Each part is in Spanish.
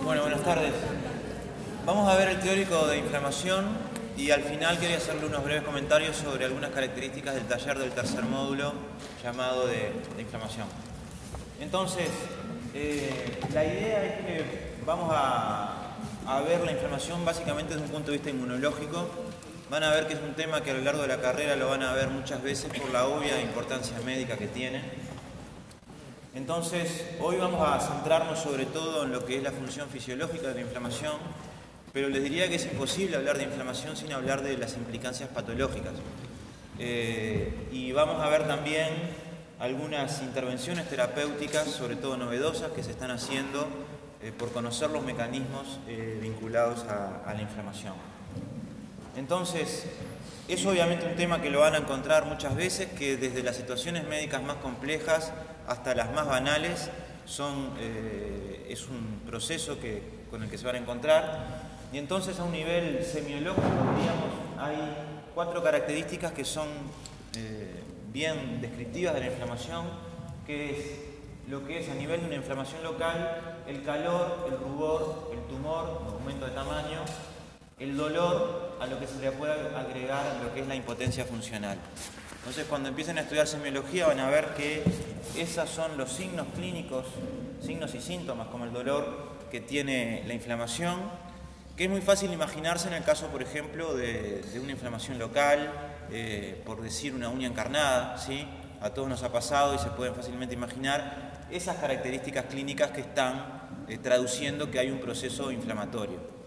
Bueno, buenas tardes. Vamos a ver el teórico de inflamación y al final quería hacerle unos breves comentarios sobre algunas características del taller del tercer módulo llamado de inflamación. Entonces, la idea es que vamos a ver la inflamación básicamente desde un punto de vista inmunológico. Van a ver que es un tema que a lo largo de la carrera lo van a ver muchas veces por la obvia importancia médica que tiene. Entonces, hoy vamos a centrarnos sobre todo en lo que es la función fisiológica de la inflamación, pero les diría que es imposible hablar de inflamación sin hablar de las implicancias patológicas. Y vamos a ver también algunas intervenciones terapéuticas, sobre todo novedosas, que se están haciendo por conocer los mecanismos vinculados a la inflamación. Entonces, es obviamente un tema que lo van a encontrar muchas veces, que desde las situaciones médicas más complejas hasta las más banales es un proceso con el que se van a encontrar. Y entonces a un nivel semiológico, diríamos, hay 4 características que son bien descriptivas de la inflamación, que es lo que es a nivel de una inflamación local, el calor, el rubor, el tumor, el aumento de tamaño, el dolor, a lo que se le puede agregar lo que es la impotencia funcional. Entonces, cuando empiecen a estudiar semiología van a ver que esos son los signos clínicos, signos y síntomas como el dolor que tiene la inflamación, que es muy fácil imaginarse en el caso, por ejemplo, de una inflamación local, por decir una uña encarnada, ¿sí? A todos nos ha pasado y se pueden fácilmente imaginar esas características clínicas que están traduciendo que hay un proceso inflamatorio.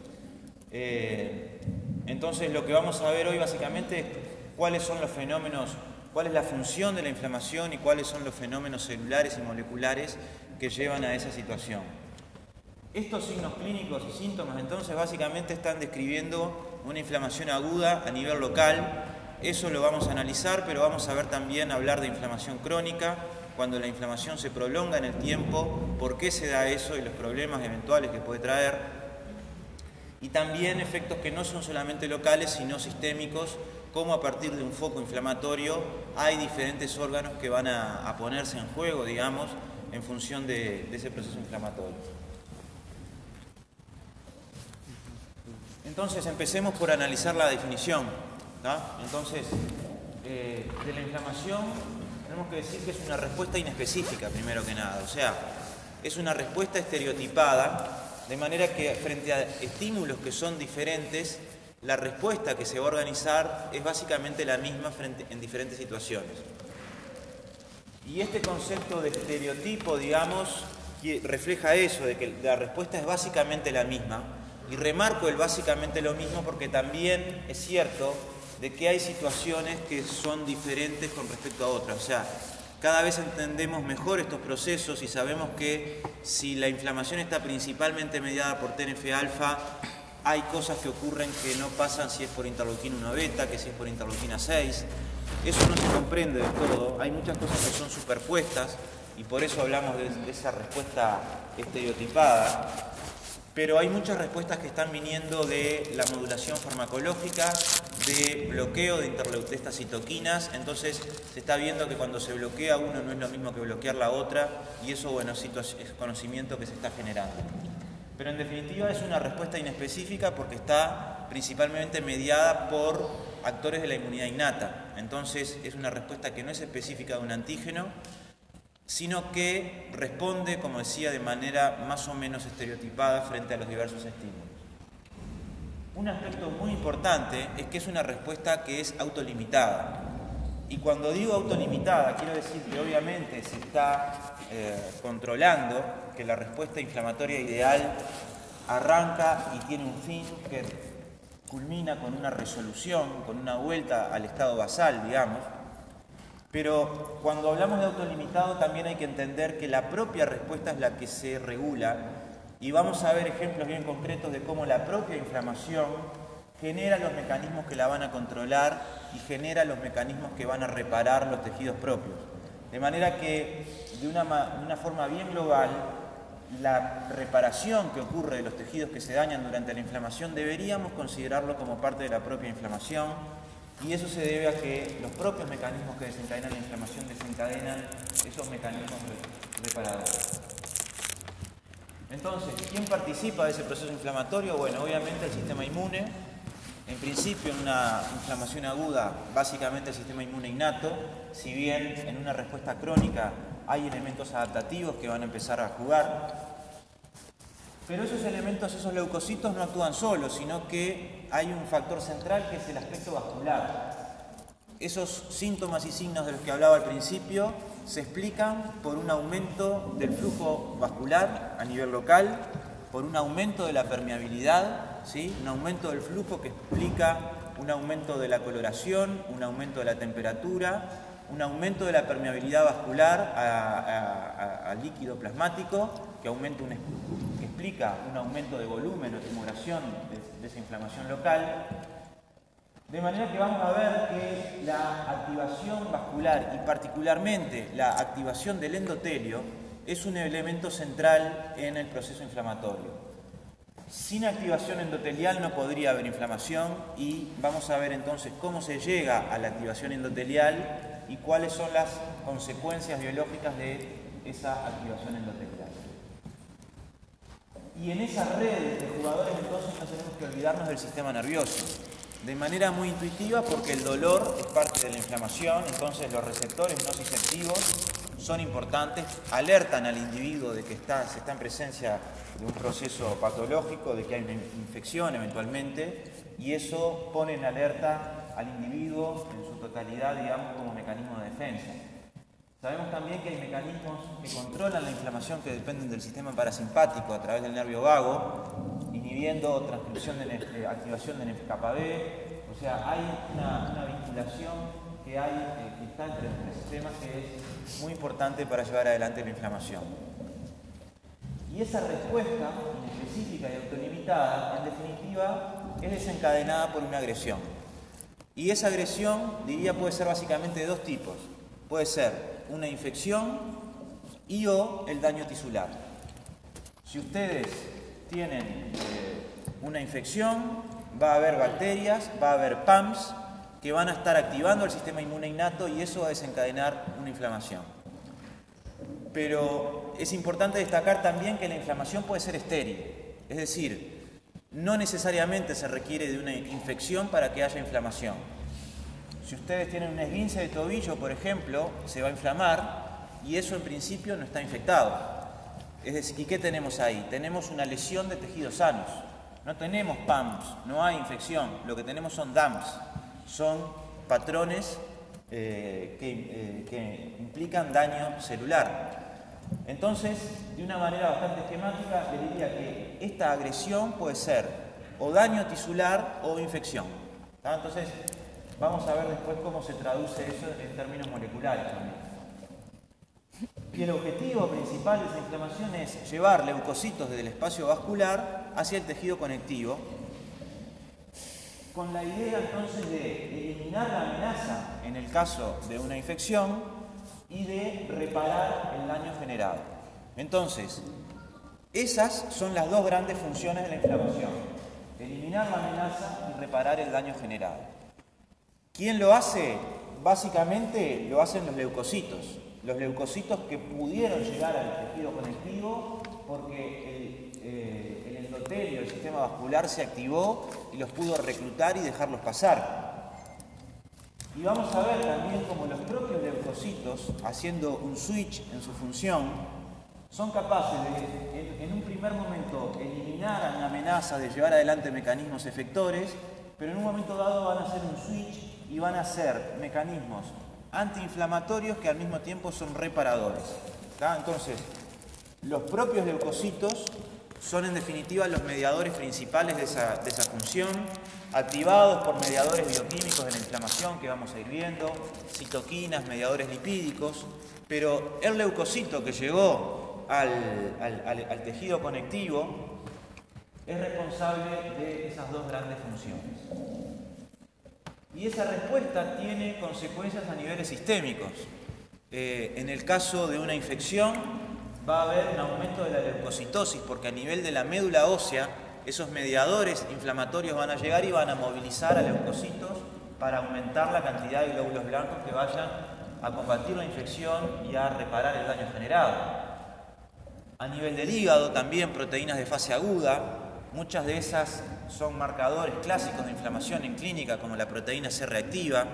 Entonces, lo que vamos a ver hoy básicamente es cuáles son los fenómenos, cuál es la función de la inflamación y cuáles son los fenómenos celulares y moleculares que llevan a esa situación. Estos signos clínicos y síntomas entonces básicamente están describiendo una inflamación aguda a nivel local. Eso lo vamos a analizar, pero vamos a ver también hablar de inflamación crónica, cuando la inflamación se prolonga en el tiempo, por qué se da eso y los problemas eventuales que puede traer. Y también efectos que no son solamente locales, sino sistémicos, como a partir de un foco inflamatorio hay diferentes órganos que van a ponerse en juego, digamos, en función de ese proceso inflamatorio. Entonces, empecemos por analizar la definición, ¿tá? Entonces, de la inflamación tenemos que decir que es una respuesta inespecífica, primero que nada. O sea, es una respuesta estereotipada, de manera que frente a estímulos que son diferentes, la respuesta que se va a organizar es básicamente la misma en diferentes situaciones. Y este concepto de estereotipo, digamos, refleja eso, de que la respuesta es básicamente la misma. Y remarco el básicamente lo mismo porque también es cierto de que hay situaciones que son diferentes con respecto a otras. O sea, cada vez entendemos mejor estos procesos y sabemos que si la inflamación está principalmente mediada por TNF-alfa, hay cosas que ocurren que no pasan si es por interleuquina 1 beta, que si es por interleuquina 6. Eso no se comprende del todo. Hay muchas cosas que son superpuestas y por eso hablamos de esa respuesta estereotipada. Pero hay muchas respuestas que están viniendo de la modulación farmacológica, de bloqueo de estas citoquinas. Entonces se está viendo que cuando se bloquea uno no es lo mismo que bloquear la otra, y eso, bueno, es conocimiento que se está generando. Pero en definitiva es una respuesta inespecífica porque está principalmente mediada por actores de la inmunidad innata. Entonces es una respuesta que no es específica de un antígeno, sino que responde, como decía, de manera más o menos estereotipada frente a los diversos estímulos. Un aspecto muy importante es que es una respuesta que es autolimitada. Y cuando digo autolimitada, quiero decir que obviamente se está controlando que la respuesta inflamatoria ideal arranca y tiene un fin que culmina con una resolución, con una vuelta al estado basal, digamos. Pero cuando hablamos de autolimitado también hay que entender que la propia respuesta es la que se regula, y vamos a ver ejemplos bien concretos de cómo la propia inflamación genera los mecanismos que la van a controlar y genera los mecanismos que van a reparar los tejidos propios. De manera que, de una forma bien global, la reparación que ocurre de los tejidos que se dañan durante la inflamación deberíamos considerarlo como parte de la propia inflamación, y eso se debe a que los propios mecanismos que desencadenan la inflamación desencadenan esos mecanismos reparadores. Entonces, ¿quién participa de ese proceso inflamatorio? Bueno, obviamente el sistema inmune. En principio, en una inflamación aguda, básicamente el sistema inmune innato, si bien en una respuesta crónica hay elementos adaptativos que van a empezar a jugar, pero esos elementos, esos leucocitos no actúan solos, sino que hay un factor central que es el aspecto vascular. Esos síntomas y signos de los que hablaba al principio se explican por un aumento del flujo vascular a nivel local, por un aumento de la permeabilidad, ¿sí? Un aumento del flujo que explica un aumento de la coloración, un aumento de la temperatura, un aumento de la permeabilidad vascular al líquido plasmático, que explica un aumento de volumen o timoración de esa inflamación local. De manera que vamos a ver que la activación vascular y particularmente la activación del endotelio es un elemento central en el proceso inflamatorio. Sin activación endotelial no podría haber inflamación y vamos a ver entonces cómo se llega a la activación endotelial y cuáles son las consecuencias biológicas de esa activación endotelial. Y en esa red de jugadores entonces no tenemos que olvidarnos del sistema nervioso. De manera muy intuitiva porque el dolor es parte de la inflamación, entonces los receptores nociceptivos son importantes, alertan al individuo de que se está en presencia de un proceso patológico, de que hay una infección eventualmente, y eso pone en alerta al individuo en su totalidad, digamos, como mecanismo de defensa. Sabemos también que hay mecanismos que controlan la inflamación que dependen del sistema parasimpático a través del nervio vago, inhibiendo transcripción de activación de NF-κB, o sea, hay una vinculación que está entre los tres sistemas que es muy importante para llevar adelante la inflamación. Y esa respuesta inespecífica y autolimitada, en definitiva, es desencadenada por una agresión. Y esa agresión, diría, puede ser básicamente de dos tipos. Puede ser una infección y o el daño tisular. Si ustedes tienen una infección, va a haber bacterias, va a haber PAMs que van a estar activando el sistema inmune innato y eso va a desencadenar una inflamación. Pero es importante destacar también que la inflamación puede ser estéril, es decir, no necesariamente se requiere de una infección para que haya inflamación. Si ustedes tienen un esguince de tobillo, por ejemplo, se va a inflamar y eso en principio no está infectado. Es decir, ¿y qué tenemos ahí? Tenemos una lesión de tejidos sanos. No tenemos PAMs, no hay infección, lo que tenemos son DAMs, son patrones que implican daño celular. Entonces, de una manera bastante esquemática, le diría que esta agresión puede ser o daño tisular o infección. ¿Tá? Entonces, vamos a ver después cómo se traduce eso en términos moleculares también. Y el objetivo principal de esa inflamación es llevar leucocitos desde el espacio vascular hacia el tejido conectivo, con la idea entonces de eliminar la amenaza en el caso de una infección y de reparar el daño generado. Entonces, esas son las dos grandes funciones de la inflamación: eliminar la amenaza y reparar el daño generado. ¿Quién lo hace? Básicamente lo hacen los leucocitos. Los leucocitos que pudieron llegar al tejido conectivo porque el endotelio, el sistema vascular se activó y los pudo reclutar y dejarlos pasar. Y vamos a ver también cómo los propios leucocitos, haciendo un switch en su función, son capaces de, en un primer momento, eliminar una amenaza, de llevar adelante mecanismos efectores, pero en un momento dado van a hacer un switch y van a hacer mecanismos antiinflamatorios que al mismo tiempo son reparadores. ¿Tá? Entonces, los propios leucocitos son en definitiva los mediadores principales de esa función, activados por mediadores bioquímicos de la inflamación que vamos a ir viendo, citoquinas, mediadores lipídicos, pero el leucocito que llegó al tejido conectivo es responsable de esas dos grandes funciones. Y esa respuesta tiene consecuencias a niveles sistémicos. En el caso de una infección va a haber un aumento de la leucocitosis porque a nivel de la médula ósea esos mediadores inflamatorios van a llegar y van a movilizar a leucocitos para aumentar la cantidad de glóbulos blancos que vayan a combatir la infección y a reparar el daño generado. A nivel del hígado también proteínas de fase aguda, muchas de esas son marcadores clásicos de inflamación en clínica, como la proteína C reactiva.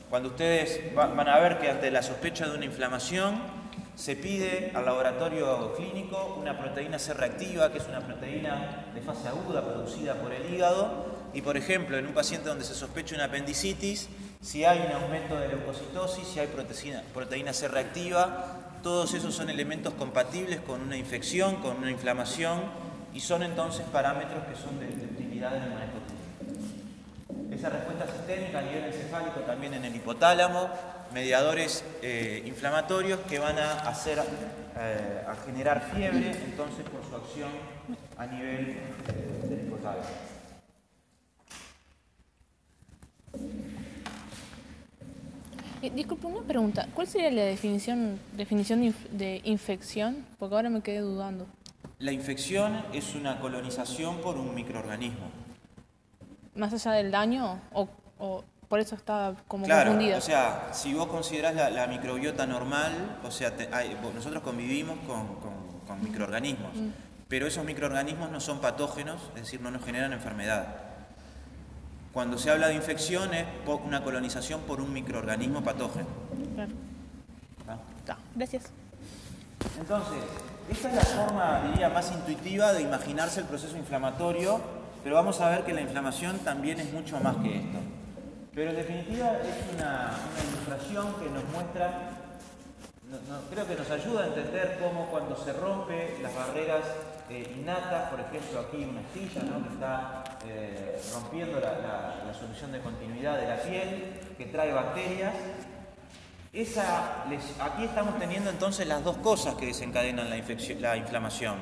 Cuando ustedes van a ver que ante la sospecha de una inflamación se pide al laboratorio clínico una proteína C reactiva, que es una proteína de fase aguda producida por el hígado. Y por ejemplo, en un paciente donde se sospecha una apendicitis, si hay un aumento de leucocitosis, si hay proteína C reactiva, todos esos son elementos compatibles con una infección, con una inflamación, y son entonces parámetros que son de utilidad en el manejo clínico. Esa respuesta sistémica a nivel encefálico, también en el hipotálamo, mediadores inflamatorios que van a generar fiebre, entonces por su acción a nivel del hipotálamo. Disculpe, una pregunta. ¿Cuál sería la definición de infección? Porque ahora me quedé dudando. La infección es una colonización por un microorganismo. ¿Más allá del daño? ¿O por eso está como claro, confundida? O sea, si vos considerás la microbiota normal, o sea, nosotros convivimos con microorganismos, pero esos microorganismos no son patógenos, es decir, no nos generan enfermedad. Cuando se habla de infección es una colonización por un microorganismo patógeno. Claro. ¿Ah? Gracias. Entonces, esta es la forma, diría, más intuitiva de imaginarse el proceso inflamatorio, pero vamos a ver que la inflamación también es mucho más que esto. Pero en definitiva es una ilustración que nos muestra, creo que nos ayuda a entender cómo cuando se rompe las barreras innatas, por ejemplo aquí una astilla, ¿no?, que está rompiendo la solución de continuidad de la piel, que trae bacterias. Aquí estamos teniendo entonces las dos cosas que desencadenan la inflamación.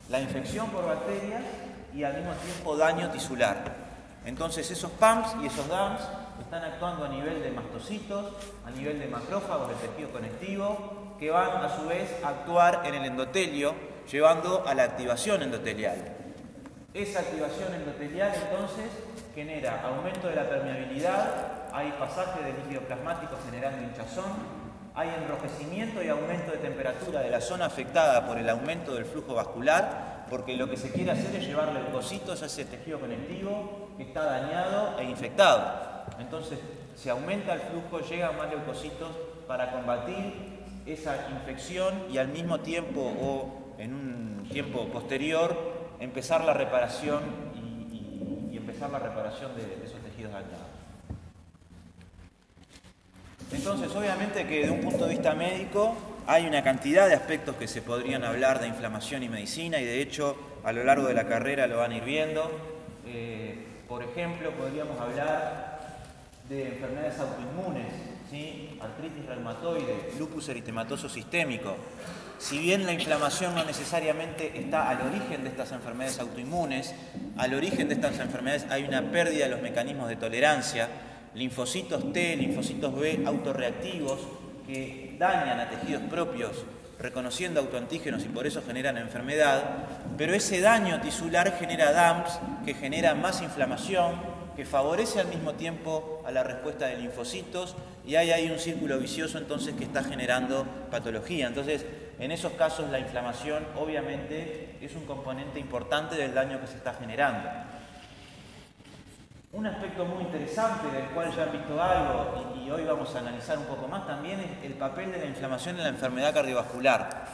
La infección por bacterias y al mismo tiempo daño tisular. Entonces esos PAMPs y esos DAMPs están actuando a nivel de mastocitos, a nivel de macrófagos del tejido conectivo, que van a su vez a actuar en el endotelio, llevando a la activación endotelial. Esa activación endotelial entonces genera aumento de la permeabilidad, hay pasaje de líquido plasmático generando hinchazón, hay enrojecimiento y aumento de temperatura de la zona afectada por el aumento del flujo vascular, porque lo que se quiere hacer es llevar leucocitos a ese tejido conectivo que está dañado e infectado. Entonces se aumenta el flujo, llegan más leucocitos para combatir esa infección y al mismo tiempo o en un tiempo posterior empezar la reparación y empezar la reparación de esos tejidos dañados. Entonces, obviamente que de un punto de vista médico hay una cantidad de aspectos que se podrían hablar de inflamación y medicina, y de hecho a lo largo de la carrera lo van a ir viendo. Por ejemplo, podríamos hablar de enfermedades autoinmunes, ¿sí?, artritis reumatoide, lupus eritematoso sistémico. Si bien la inflamación no necesariamente está al origen de estas enfermedades autoinmunes, al origen de estas enfermedades hay una pérdida de los mecanismos de tolerancia, linfocitos T, linfocitos B autorreactivos que dañan a tejidos propios reconociendo autoantígenos y por eso generan enfermedad, pero ese daño tisular genera DAMPs que generan más inflamación, que favorece al mismo tiempo a la respuesta de linfocitos, y hay ahí un círculo vicioso entonces que está generando patología. Entonces, en esos casos la inflamación obviamente es un componente importante del daño que se está generando. Un aspecto muy interesante del cual ya han visto algo y hoy vamos a analizar un poco más también es el papel de la inflamación en la enfermedad cardiovascular.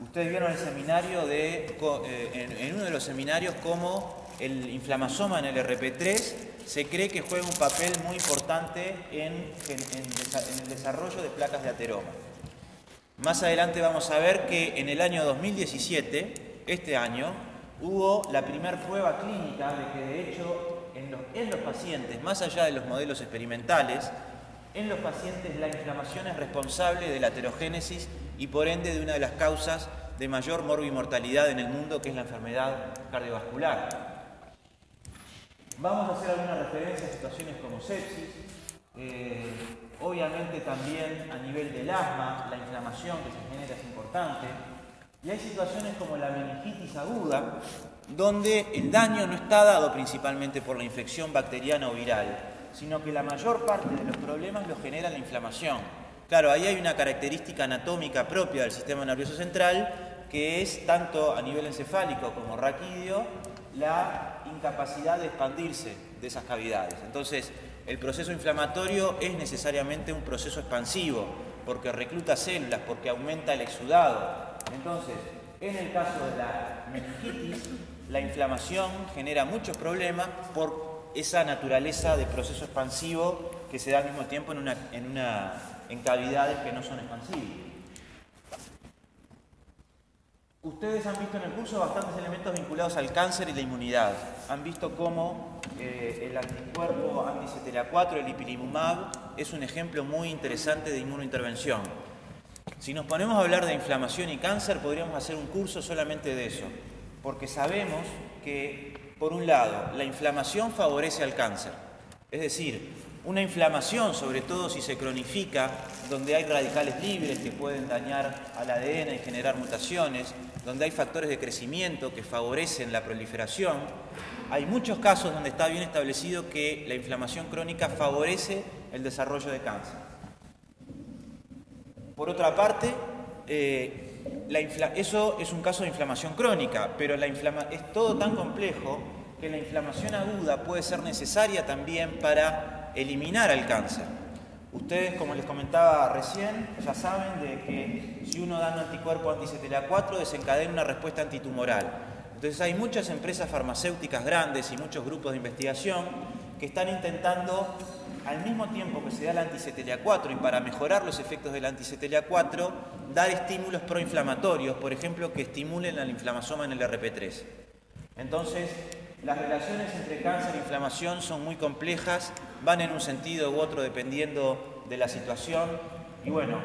Ustedes vieron el seminario en uno de los seminarios cómo el inflamasoma en el RP3 se cree que juega un papel muy importante en el desarrollo de placas de ateroma. Más adelante vamos a ver que en el año 2017, este año, hubo la primera prueba clínica de que de hecho en los pacientes, más allá de los modelos experimentales, en los pacientes la inflamación es responsable de la aterogénesis y por ende de una de las causas de mayor morbimortalidad en el mundo, que es la enfermedad cardiovascular. Vamos a hacer alguna referencia a situaciones como sepsis. Obviamente también a nivel del asma, la inflamación que se genera es importante. Y hay situaciones como la meningitis aguda, donde el daño no está dado principalmente por la infección bacteriana o viral, sino que la mayor parte de los problemas los genera la inflamación. Claro, ahí hay una característica anatómica propia del sistema nervioso central que es tanto a nivel encefálico como raquídeo la incapacidad de expandirse de esas cavidades. Entonces, el proceso inflamatorio es necesariamente un proceso expansivo, porque recluta células, porque aumenta el exudado. Entonces, en el caso de la meningitis, la inflamación genera muchos problemas por esa naturaleza de proceso expansivo que se da al mismo tiempo en cavidades que no son expansivas. Ustedes han visto en el curso bastantes elementos vinculados al cáncer y la inmunidad. Han visto cómo el anticuerpo anti-CTLA4, el ipilimumab, es un ejemplo muy interesante de inmunointervención. Si nos ponemos a hablar de inflamación y cáncer, podríamos hacer un curso solamente de eso, porque sabemos que, por un lado, la inflamación favorece al cáncer. Es decir, una inflamación, sobre todo si se cronifica, donde hay radicales libres que pueden dañar al ADN y generar mutaciones, donde hay factores de crecimiento que favorecen la proliferación. Hay muchos casos donde está bien establecido que la inflamación crónica favorece el desarrollo de cáncer. Por otra parte, eso es un caso de inflamación crónica, pero es todo tan complejo que la inflamación aguda puede ser necesaria también para eliminar al cáncer. Ustedes, como les comentaba recién, ya saben de que si uno da un anticuerpo anti-CTLA4 desencadena una respuesta antitumoral. Entonces hay muchas empresas farmacéuticas grandes y muchos grupos de investigación que están intentando, al mismo tiempo que se da el anti-CTLA4 y para mejorar los efectos del anti-CTLA4, dar estímulos proinflamatorios, por ejemplo, que estimulen al inflamasoma en el RP3. Entonces, las relaciones entre cáncer e inflamación son muy complejas, van en un sentido u otro dependiendo de la situación. Y bueno,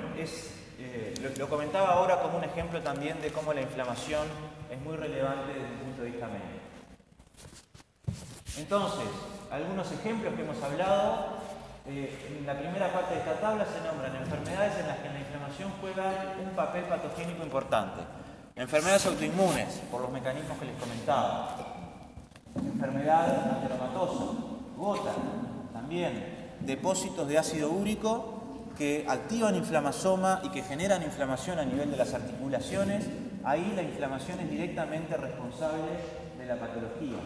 lo comentaba ahora como un ejemplo también de cómo la inflamación es muy relevante desde el punto de vista médico. Entonces, algunos ejemplos que hemos hablado. En la primera parte de esta tabla se nombran enfermedades en las que la inflamación juega un papel patogénico importante. Enfermedades autoinmunes, por los mecanismos que les comentaba. Enfermedad ateromatosa, gota, también depósitos de ácido úrico que activan inflamasoma y que generan inflamación a nivel de las articulaciones. Ahí la inflamación es directamente responsable de la patología.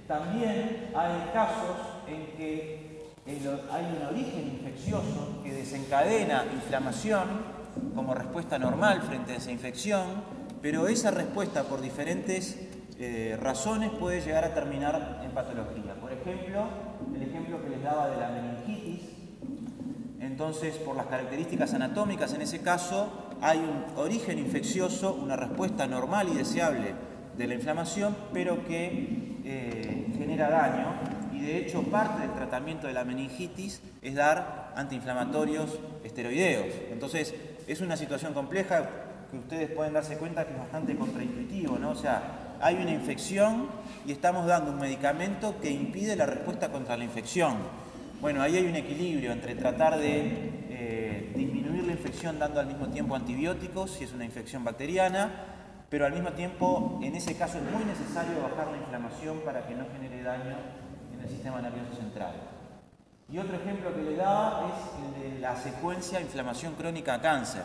También hay casos en que hay un origen infeccioso que desencadena inflamación como respuesta normal frente a esa infección, pero esa respuesta por diferentes razones puede llegar a terminar en patología. Por ejemplo, el ejemplo que les daba de la meningitis. Entonces, por las características anatómicas, en ese caso hay un origen infeccioso, una respuesta normal y deseable de la inflamación, pero que genera daño, y de hecho parte del tratamiento de la meningitis es dar antiinflamatorios esteroideos. Entonces es una situación compleja que ustedes pueden darse cuenta que es bastante contraintuitivo, ¿no? O sea, hay una infección y estamos dando un medicamento que impide la respuesta contra la infección. Bueno, ahí hay un equilibrio entre tratar de disminuir la infección dando al mismo tiempo antibióticos, si es una infección bacteriana, pero al mismo tiempo, en ese caso, es muy necesario bajar la inflamación para que no genere daño en el sistema nervioso central. Y otro ejemplo que le daba es el de la secuencia inflamación crónica a cáncer.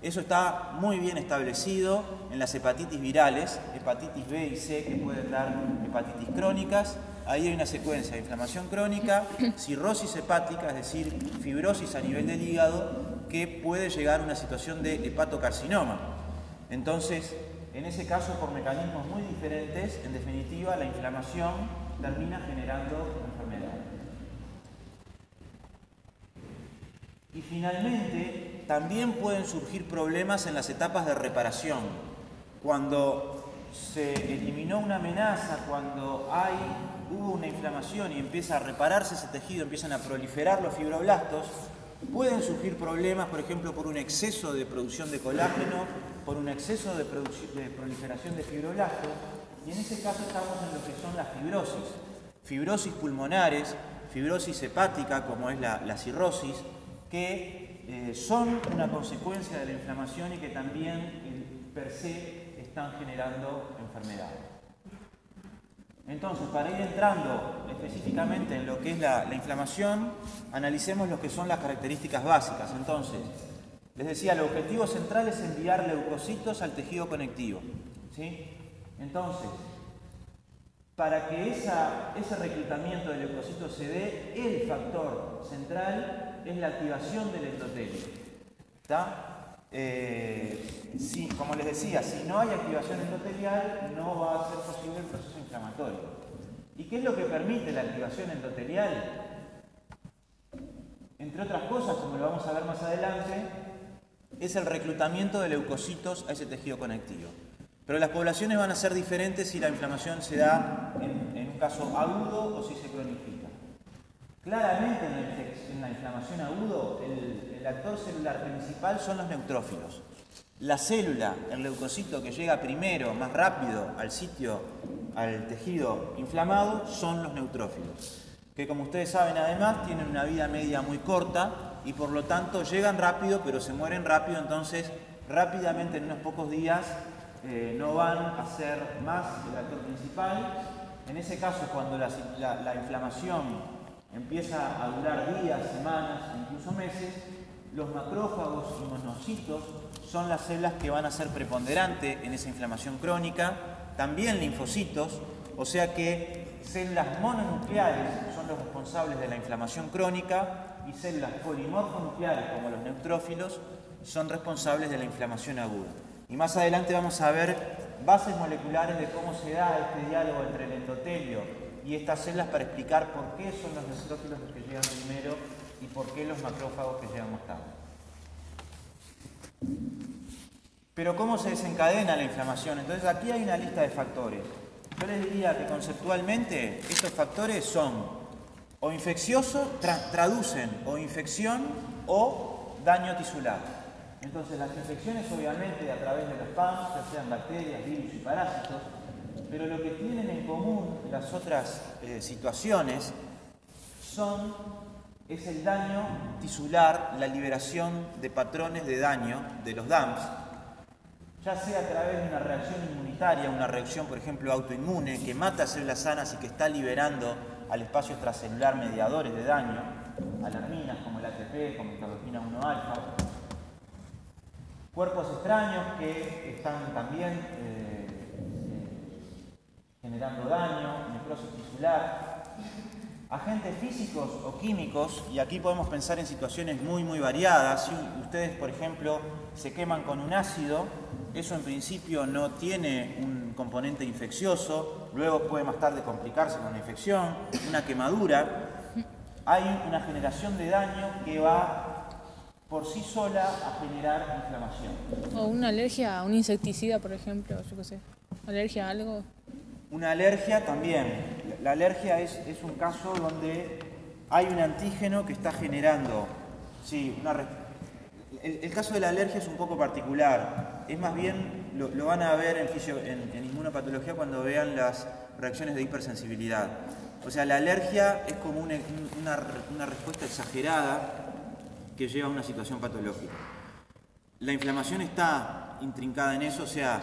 Eso está muy bien establecido en las hepatitis virales, hepatitis B y C, que pueden dar hepatitis crónicas. Ahí hay una secuencia de inflamación crónica, cirrosis hepática, es decir, fibrosis a nivel del hígado, que puede llegar a una situación de hepatocarcinoma. Entonces, en ese caso, por mecanismos muy diferentes, en definitiva, la inflamación termina generando enfermedad. Y finalmente, también pueden surgir problemas en las etapas de reparación. Cuando se eliminó una amenaza, cuando hubo una inflamación y empieza a repararse ese tejido, empiezan a proliferar los fibroblastos, pueden surgir problemas, por ejemplo, por un exceso de producción de colágeno, por un exceso de proliferación de fibroblastos, y en ese caso estamos en lo que son las fibrosis pulmonares, fibrosis hepática, como es la cirrosis, que son una consecuencia de la inflamación y que también per se están generando enfermedades. Entonces, para ir entrando específicamente en lo que es la inflamación, analicemos lo que son las características básicas. Entonces, les decía, el objetivo central es enviar leucocitos al tejido conectivo, ¿sí? Entonces, para que ese reclutamiento de leucocitos se dé, el factor central es la activación del endotelio. ¿Está? Como les decía, si no hay activación endotelial, no va a ser posible el proceso inflamatorio. ¿Y qué es lo que permite la activación endotelial? Entre otras cosas, como lo vamos a ver más adelante, es el reclutamiento de leucocitos a ese tejido conectivo. Pero las poblaciones van a ser diferentes si la inflamación se da en un caso agudo o si se cronifica. Claramente en la inflamación agudo, el actor celular principal son los neutrófilos. La célula, el leucocito que llega primero, más rápido al tejido inflamado, son los neutrófilos. Que como ustedes saben además tienen una vida media muy corta y por lo tanto llegan rápido pero se mueren rápido, entonces rápidamente en unos pocos días no van a ser más el actor principal. En ese caso, cuando la inflamación empieza a durar días, semanas, incluso meses, los macrófagos y monocitos son las células que van a ser preponderantes en esa inflamación crónica, también linfocitos, o sea que células mononucleares son los responsables de la inflamación crónica y células polimorfonucleares como los neutrófilos son responsables de la inflamación aguda. Y más adelante vamos a ver bases moleculares de cómo se da este diálogo entre el endotelio y estas células para explicar por qué son los neutrófilos los que llegan primero y por qué los macrófagos que llegan más tarde. Pero ¿cómo se desencadena la inflamación? Entonces aquí hay una lista de factores. Yo les diría que conceptualmente estos factores son o infecciosos, traducen o infección o daño tisular. Entonces las infecciones obviamente a través de los PAMs, ya sean bacterias, virus y parásitos, pero lo que tienen en común las otras situaciones es el daño tisular, la liberación de patrones de daño de los DAMPs, ya sea a través de una reacción inmunitaria, una reacción por ejemplo autoinmune que mata células sanas y que está liberando al espacio extracelular mediadores de daño, alarminas como el ATP, como interleuquina 1-alfa, cuerpos extraños que están también generando daño, necrosis tisular, agentes físicos o químicos, y aquí podemos pensar en situaciones muy variadas. Si ustedes, por ejemplo, se queman con un ácido, eso en principio no tiene un componente infeccioso, luego puede más tarde complicarse con una infección, una quemadura. Hay una generación de daño que va por sí sola a generar inflamación. O una alergia a un insecticida, por ejemplo, yo qué sé. ¿Alergia a algo? Una alergia también. La alergia es un caso donde hay un antígeno que está generando. Sí, el caso de la alergia es un poco particular. Es más bien, lo van a ver en inmunopatología cuando vean las reacciones de hipersensibilidad. O sea, la alergia es como una respuesta exagerada que lleva a una situación patológica. La inflamación está intrincada en eso, o sea,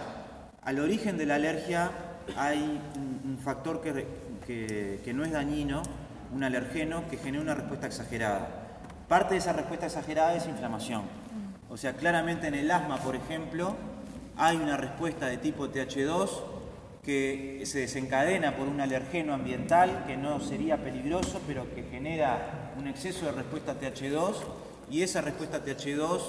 al origen de la alergia hay un factor que no es dañino, un alergeno que genera una respuesta exagerada. Parte de esa respuesta exagerada es inflamación. O sea, claramente en el asma, por ejemplo, hay una respuesta de tipo TH2 que se desencadena por un alergeno ambiental que no sería peligroso, pero que genera un exceso de respuesta TH2, y esa respuesta TH2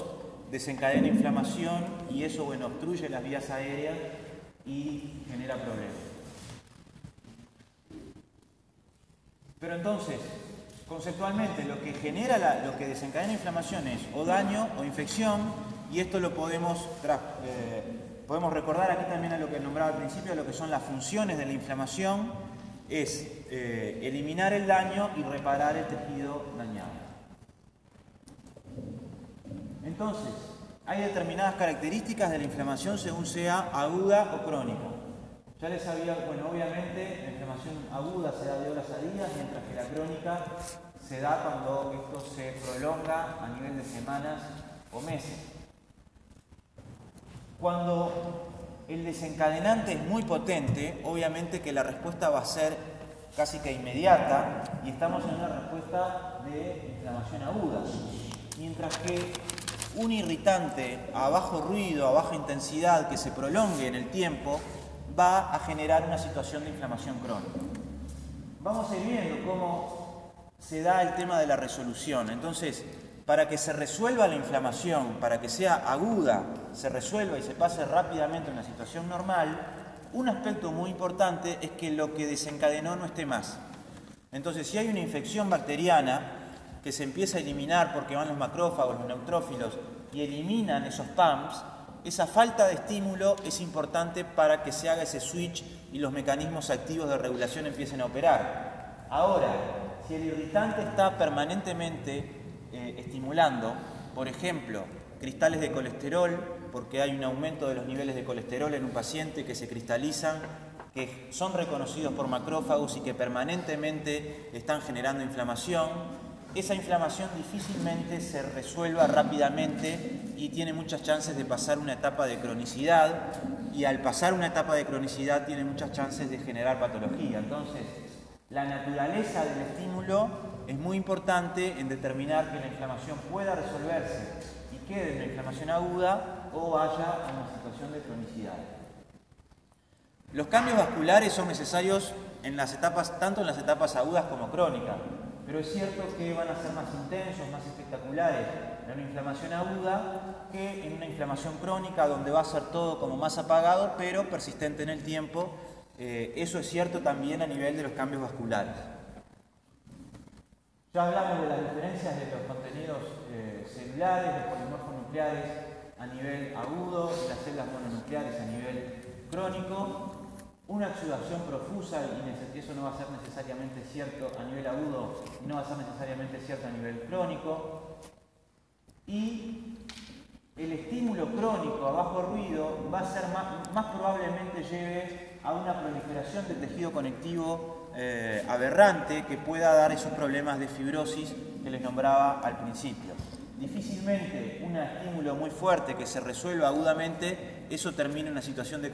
desencadena inflamación y eso, bueno, obstruye las vías aéreas y genera problemas. Pero entonces, conceptualmente, lo que desencadena inflamación es o daño o infección, y esto lo podemos recordar aquí también a lo que nombraba al principio, a lo que son las funciones de la inflamación, es eliminar el daño y reparar el tejido dañado. Entonces, hay determinadas características de la inflamación según sea aguda o crónica. Ya les había, bueno, obviamente la inflamación aguda se da de horas a días, mientras que la crónica se da cuando esto se prolonga a nivel de semanas o meses. Cuando el desencadenante es muy potente, obviamente que la respuesta va a ser casi que inmediata y estamos en una respuesta de inflamación aguda. Mientras que un irritante a bajo ruido, a baja intensidad, que se prolongue en el tiempo, va a generar una situación de inflamación crónica. Vamos a ir viendo cómo se da el tema de la resolución. Entonces, para que se resuelva la inflamación, para que sea aguda, se resuelva y se pase rápidamente a una situación normal, un aspecto muy importante es que lo que desencadenó no esté más. Entonces, si hay una infección bacteriana que se empieza a eliminar porque van los macrófagos, los neutrófilos, y eliminan esos PAMPs, esa falta de estímulo es importante para que se haga ese switch y los mecanismos activos de regulación empiecen a operar. Ahora, si el irritante está permanentemente estimulando, por ejemplo, cristales de colesterol, porque hay un aumento de los niveles de colesterol en un paciente que se cristalizan, que son reconocidos por macrófagos y que permanentemente están generando inflamación, esa inflamación difícilmente se resuelva rápidamente y tiene muchas chances de pasar una etapa de cronicidad, y al pasar una etapa de cronicidad tiene muchas chances de generar patología. Entonces, la naturaleza del estímulo es muy importante en determinar que la inflamación pueda resolverse y quede en una inflamación aguda o vaya a una situación de cronicidad. Los cambios vasculares son necesarios en las etapas, tanto en las etapas agudas como crónicas, pero es cierto que van a ser más intensos, más espectaculares en una inflamación aguda que en una inflamación crónica, donde va a ser todo como más apagado, pero persistente en el tiempo. Eso es cierto también a nivel de los cambios vasculares. Ya hablamos de las diferencias de los contenidos celulares, los polimorfos nucleares a nivel agudo y las células mononucleares a nivel crónico. Una exudación profusa, y eso no va a ser necesariamente cierto a nivel agudo y no va a ser necesariamente cierto a nivel crónico. Y el estímulo crónico a bajo ruido va a ser más probablemente lleve a una proliferación de tejido conectivo aberrante que pueda dar esos problemas de fibrosis que les nombraba al principio. Difícilmente un estímulo muy fuerte que se resuelva agudamente, eso termina en una situación de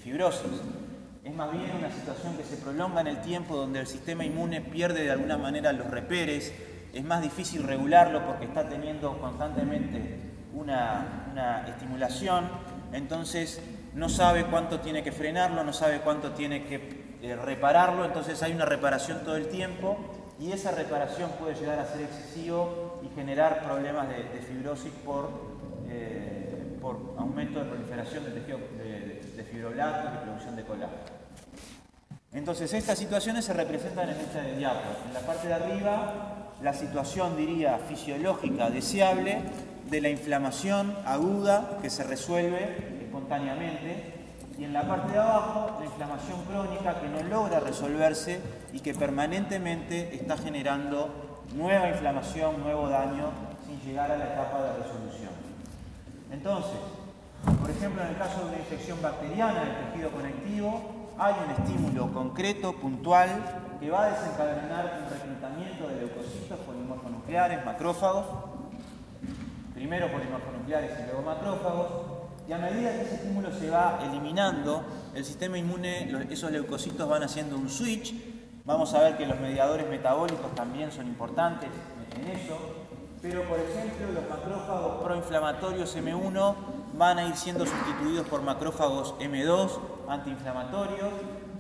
fibrosis. Es más bien una situación que se prolonga en el tiempo, donde el sistema inmune pierde de alguna manera los reperes, es más difícil regularlo porque está teniendo constantemente una estimulación, entonces no sabe cuánto tiene que frenarlo, no sabe cuánto tiene que repararlo, entonces hay una reparación todo el tiempo, y esa reparación puede llegar a ser excesivo y generar problemas de fibrosis por aumento de proliferación de tejido de fibroblastos y producción de colágeno. Entonces, estas situaciones se representan en esta diapo. En la parte de arriba, la situación, diría, fisiológica deseable de la inflamación aguda que se resuelve espontáneamente, y en la parte de abajo, la inflamación crónica que no logra resolverse y que permanentemente está generando nueva inflamación, nuevo daño, sin llegar a la etapa de resolución. Entonces, por ejemplo, en el caso de una infección bacteriana del tejido conectivo, hay un estímulo concreto, puntual, que va a desencadenar un reclutamiento de leucocitos, polimorfonucleares, macrófagos, primero polimorfonucleares y luego macrófagos, y a medida que ese estímulo se va eliminando, el sistema inmune, esos leucocitos van haciendo un switch. Vamos a ver que los mediadores metabólicos también son importantes en eso, pero por ejemplo los macrófagos proinflamatorios M1 van a ir siendo sustituidos por macrófagos M2 antiinflamatorios,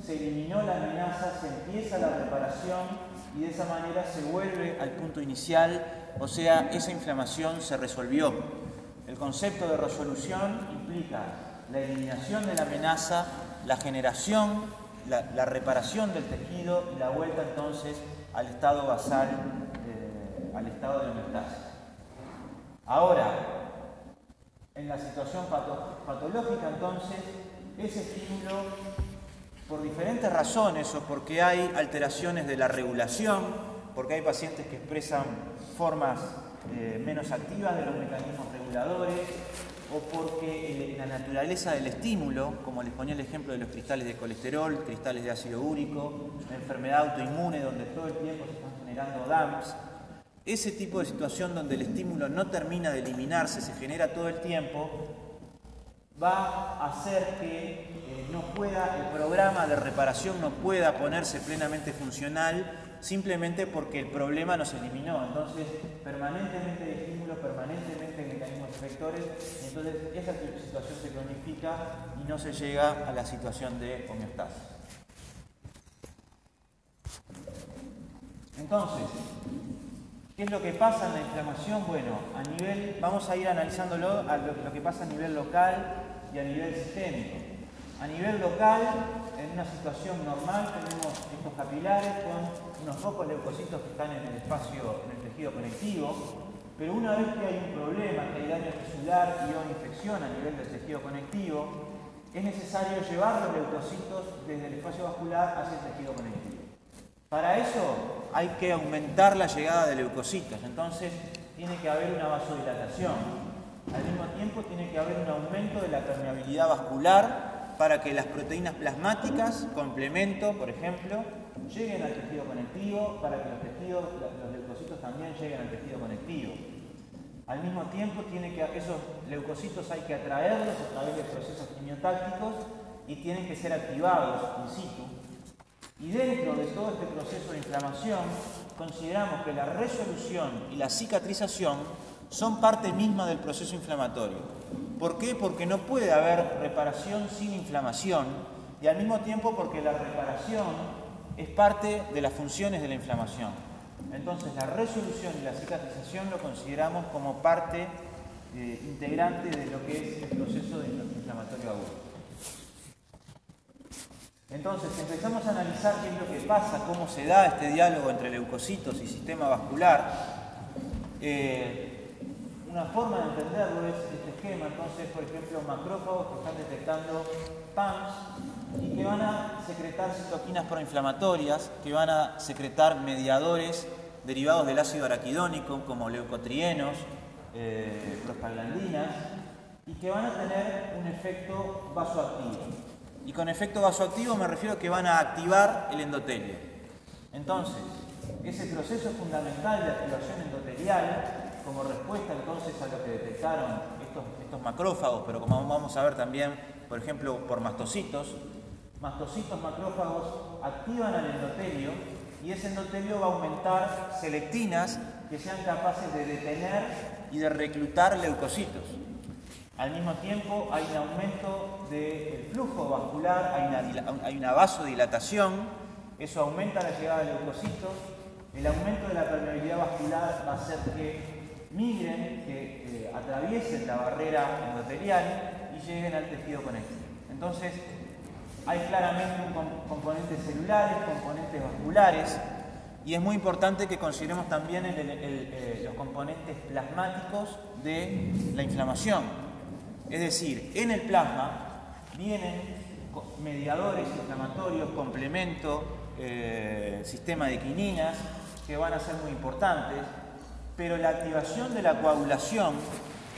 se eliminó la amenaza, se empieza la reparación y de esa manera se vuelve al punto inicial, o sea, esa inflamación se resolvió. El concepto de resolución implica la eliminación de la amenaza, la generación, la reparación del tejido y la vuelta entonces al estado basal, al estado de homeostasis. Ahora, en la situación patológica entonces, ese estímulo, por diferentes razones, o porque hay alteraciones de la regulación, porque hay pacientes que expresan formas menos activas de los mecanismos reguladores, o porque la naturaleza del estímulo, como les ponía el ejemplo de los cristales de colesterol, cristales de ácido úrico, la enfermedad autoinmune donde todo el tiempo se están generando DAMPs, ese tipo de situación donde el estímulo no termina de eliminarse, se genera todo el tiempo, va a hacer que el programa de reparación no pueda ponerse plenamente funcional simplemente porque el problema no se eliminó. Entonces, permanentemente de estímulo, permanentemente mecanismos efectores, y entonces esa situación se cronifica y no se llega a la situación de homeostasis. Entonces, ¿qué es lo que pasa en la inflamación? Bueno, vamos a ir analizándolo a lo que pasa a nivel local y a nivel sistémico. A nivel local, en una situación normal, tenemos estos capilares con unos pocos leucocitos que están en el espacio, en el tejido conectivo, pero una vez que hay un problema, que hay daño tisular y o infección a nivel del tejido conectivo, es necesario llevar los leucocitos desde el espacio vascular hacia el tejido conectivo. Para eso hay que aumentar la llegada de leucocitos, entonces tiene que haber una vasodilatación. Al mismo tiempo tiene que haber un aumento de la permeabilidad vascular para que las proteínas plasmáticas, complemento, por ejemplo, lleguen al tejido conectivo, para que los leucocitos también lleguen al tejido conectivo. Al mismo tiempo, esos leucocitos hay que atraerlos a través de procesos quimiotácticos y tienen que ser activados in situ. Y dentro de todo este proceso de inflamación, consideramos que la resolución y la cicatrización son parte misma del proceso inflamatorio. ¿Por qué? Porque no puede haber reparación sin inflamación y al mismo tiempo porque la reparación es parte de las funciones de la inflamación. Entonces la resolución y la cicatrización lo consideramos como parte integrante de lo que es el proceso de inflamatorio agudo. Entonces empezamos a analizar qué es lo que pasa, cómo se da este diálogo entre leucocitos y sistema vascular. Una forma de entenderlo es este esquema. Entonces, por ejemplo, macrófagos que están detectando PAMs y que van a secretar citoquinas proinflamatorias, que van a secretar mediadores derivados del ácido araquidónico, como leucotrienos, prostaglandinas, y que van a tener un efecto vasoactivo. Y con efecto vasoactivo me refiero a que van a activar el endotelio. Entonces, ese proceso fundamental de activación endotelial, como respuesta entonces a lo que detectaron estos macrófagos, pero como vamos a ver también, por ejemplo, por mastocitos macrófagos activan al endotelio y ese endotelio va a aumentar selectinas que sean capaces de detener y de reclutar leucocitos. Al mismo tiempo hay un aumento del flujo vascular, hay una vasodilatación, eso aumenta la llegada de leucocitos, el aumento de la permeabilidad vascular va a hacer que migren, que atraviesen la barrera endotelial y lleguen al tejido conectivo. Entonces, hay claramente componentes celulares, componentes vasculares, y es muy importante que consideremos también los componentes plasmáticos de la inflamación. Es decir, en el plasma vienen mediadores inflamatorios, complemento, sistema de quininas, que van a ser muy importantes, pero la activación de la coagulación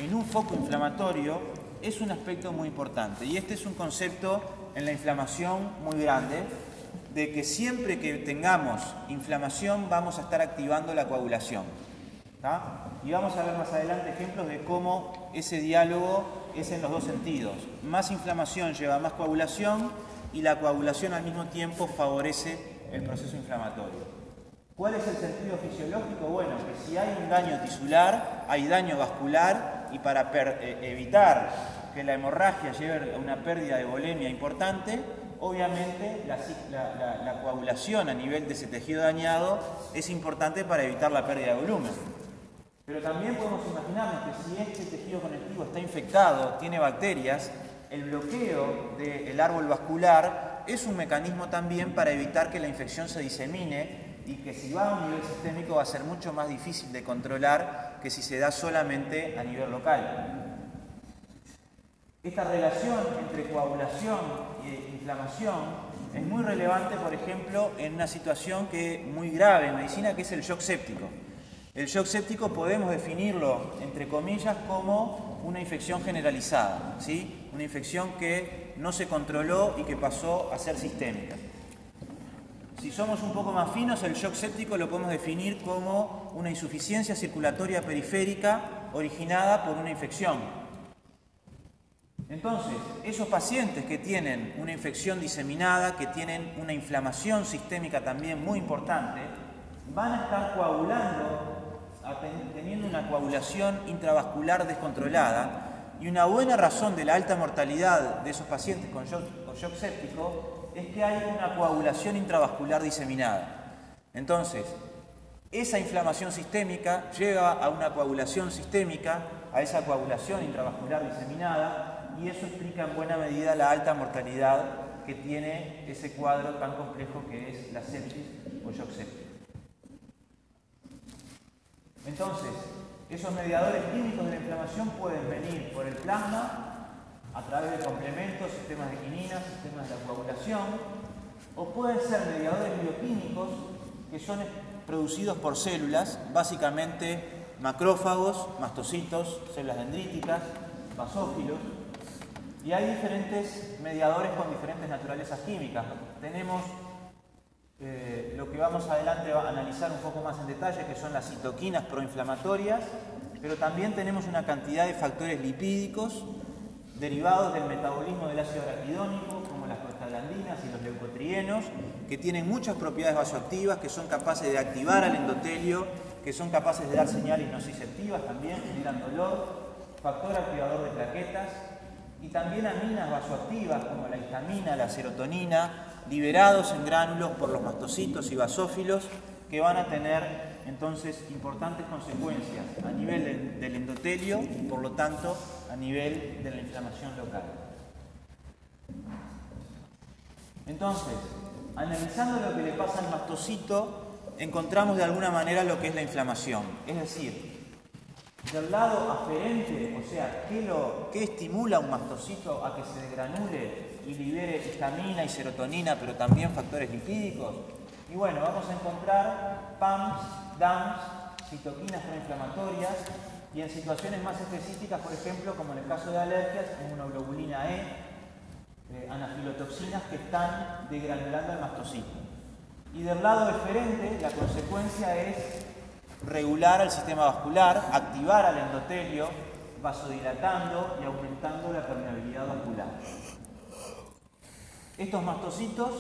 en un foco inflamatorio es un aspecto muy importante. Y este es un concepto en la inflamación muy grande, de que siempre que tengamos inflamación vamos a estar activando la coagulación. ¿Tá? Y vamos a ver más adelante ejemplos de cómo ese diálogo es en los dos sentidos. Más inflamación lleva a más coagulación y la coagulación al mismo tiempo favorece el proceso inflamatorio. ¿Cuál es el sentido fisiológico? Bueno, que si hay un daño tisular, hay daño vascular y para evitar que la hemorragia lleve a una pérdida de volemia importante, obviamente la coagulación a nivel de ese tejido dañado es importante para evitar la pérdida de volumen. Pero también podemos imaginarnos que si este tejido conectivo está infectado, tiene bacterias, el bloqueo del árbol vascular es un mecanismo también para evitar que la infección se disemine y que si va a un nivel sistémico va a ser mucho más difícil de controlar que si se da solamente a nivel local. Esta relación entre coagulación e inflamación es muy relevante, por ejemplo, en una situación muy grave en medicina, que es el shock séptico. El shock séptico podemos definirlo, entre comillas, como una infección generalizada, ¿sí? Una infección que no se controló y que pasó a ser sistémica. Si somos un poco más finos, el shock séptico lo podemos definir como una insuficiencia circulatoria periférica originada por una infección. Entonces, esos pacientes que tienen una infección diseminada, que tienen una inflamación sistémica también muy importante, van a estar coagulando, teniendo una coagulación intravascular descontrolada, y una buena razón de la alta mortalidad de esos pacientes con shock séptico es que hay una coagulación intravascular diseminada. Entonces, esa inflamación sistémica lleva a una coagulación sistémica, a esa coagulación intravascular diseminada, y eso explica en buena medida la alta mortalidad que tiene ese cuadro tan complejo que es la sepsis o shock séptico. Entonces, esos mediadores químicos de la inflamación pueden venir por el plasma, a través de complementos, sistemas de quinina, sistemas de coagulación, o pueden ser mediadores bioquímicos que son producidos por células, básicamente macrófagos, mastocitos, células dendríticas, basófilos, y hay diferentes mediadores con diferentes naturalezas químicas. Tenemos lo que vamos adelante a analizar un poco más en detalle, que son las citoquinas proinflamatorias, pero también tenemos una cantidad de factores lipídicos derivados del metabolismo del ácido araquidónico, como las prostaglandinas y los leucotrienos, que tienen muchas propiedades vasoactivas, que son capaces de activar al endotelio, que son capaces de dar señales nociceptivas también, generan dolor, factor activador de plaquetas, y también aminas vasoactivas como la histamina, la serotonina, liberados en gránulos por los mastocitos y basófilos, que van a tener entonces importantes consecuencias a nivel del endotelio y por lo tanto a nivel de la inflamación local. Entonces, analizando lo que le pasa al mastocito, encontramos de alguna manera lo que es la inflamación, es decir, del lado aferente, o sea, ¿qué estimula a un mastocito a que se desgranule y libere histamina y serotonina, pero también factores lipídicos? Y bueno, vamos a encontrar PAMs, DAMs, citoquinas proinflamatorias, y en situaciones más específicas, por ejemplo, como en el caso de alergias, inmunoglobulina E, anafilotoxinas que están degranulando al mastocito. Y del lado eferente, la consecuencia es regular al sistema vascular, activar al endotelio, vasodilatando y aumentando la permeabilidad vascular. Estos mastocitos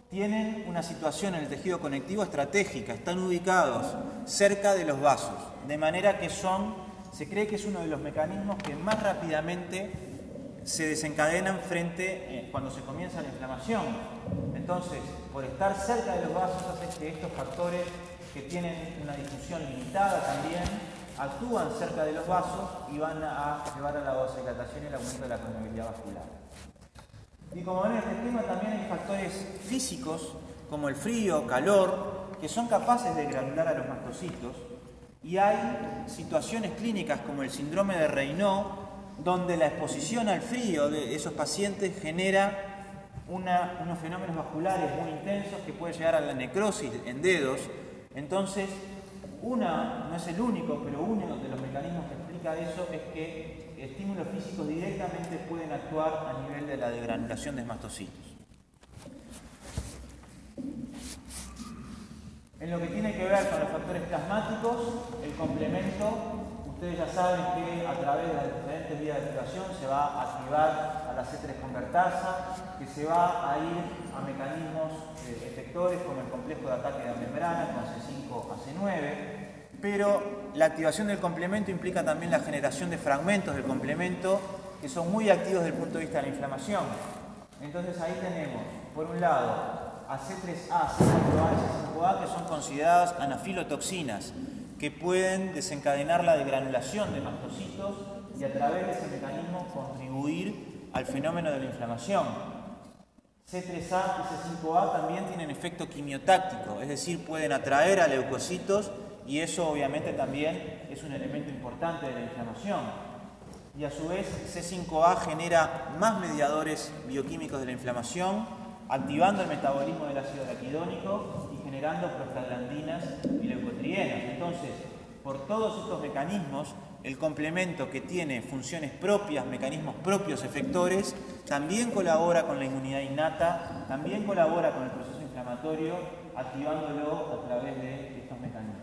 tienen una situación en el tejido conectivo estratégica, están ubicados cerca de los vasos, de manera que se cree que es uno de los mecanismos que más rápidamente se desencadenan cuando se comienza la inflamación. Entonces, por estar cerca de los vasos hace que estos factores que tienen una difusión limitada también actúan cerca de los vasos y van a llevar a la vasodilatación y el aumento de la permeabilidad vascular. Y como ven en este esquema también hay factores físicos como el frío, calor, que son capaces de granular a los mastocitos, y hay situaciones clínicas como el síndrome de Raynaud, donde la exposición al frío de esos pacientes genera unos fenómenos vasculares muy intensos que puede llegar a la necrosis en dedos. Entonces, no es el único, pero uno de los mecanismos que explica eso es que estímulos físicos directamente pueden actuar a nivel de la degranulación de mastocitos. En lo que tiene que ver con los factores plasmáticos, el complemento, ustedes ya saben que a través de las diferentes vías de activación se va a activar a la C3 convertasa, que se va a ir a mecanismos efectores como el complejo de ataque de la membrana con C5 a C9, pero la activación del complemento implica también la generación de fragmentos del complemento que son muy activos desde el punto de vista de la inflamación. Entonces ahí tenemos, por un lado, a C3A, C4A y C5A, que son consideradas anafilotoxinas, que pueden desencadenar la degranulación de mastocitos y a través de ese mecanismo contribuir al fenómeno de la inflamación. C3A y C5A también tienen efecto quimiotáctico, es decir, pueden atraer a leucocitos y eso obviamente también es un elemento importante de la inflamación. Y a su vez C5A genera más mediadores bioquímicos de la inflamación, activando el metabolismo del ácido araquidónico y generando prostaglandinas y leucotrienos. Entonces, por todos estos mecanismos, el complemento que tiene funciones propias, mecanismos propios efectores, también colabora con la inmunidad innata, también colabora con el proceso inflamatorio, activándolo a través de estos mecanismos.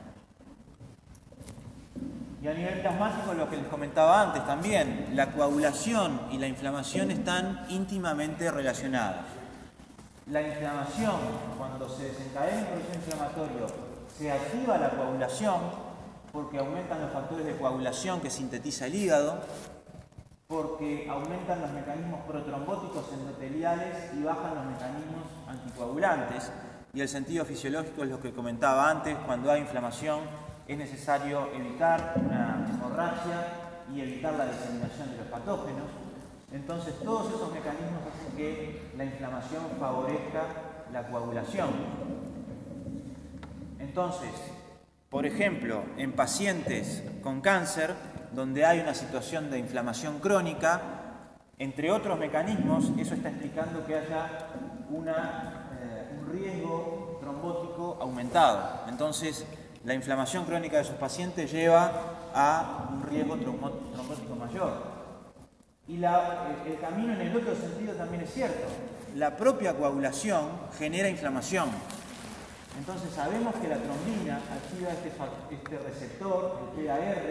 Y Y a nivel plasmático, lo que les comentaba antes también, la coagulación y la inflamación están íntimamente relacionadas. La inflamación, cuando se desencadena el proceso inflamatorio, se activa la coagulación porque aumentan los factores de coagulación que sintetiza el hígado, porque aumentan los mecanismos protrombóticos endoteliales y bajan los mecanismos anticoagulantes. Y el sentido fisiológico es lo que comentaba antes: cuando hay inflamación es necesario evitar una hemorragia y evitar la diseminación de los patógenos. Entonces, todos esos mecanismos hacen que la inflamación favorezca la coagulación. Entonces, por ejemplo, en pacientes con cáncer, donde hay una situación de inflamación crónica, entre otros mecanismos, eso está explicando que haya un riesgo trombótico aumentado. Entonces, la inflamación crónica de esos pacientes lleva a un riesgo trombótico mayor. Y el camino en el otro sentido también es cierto. La propia coagulación genera inflamación. Entonces sabemos que la trombina activa este receptor, el PAR,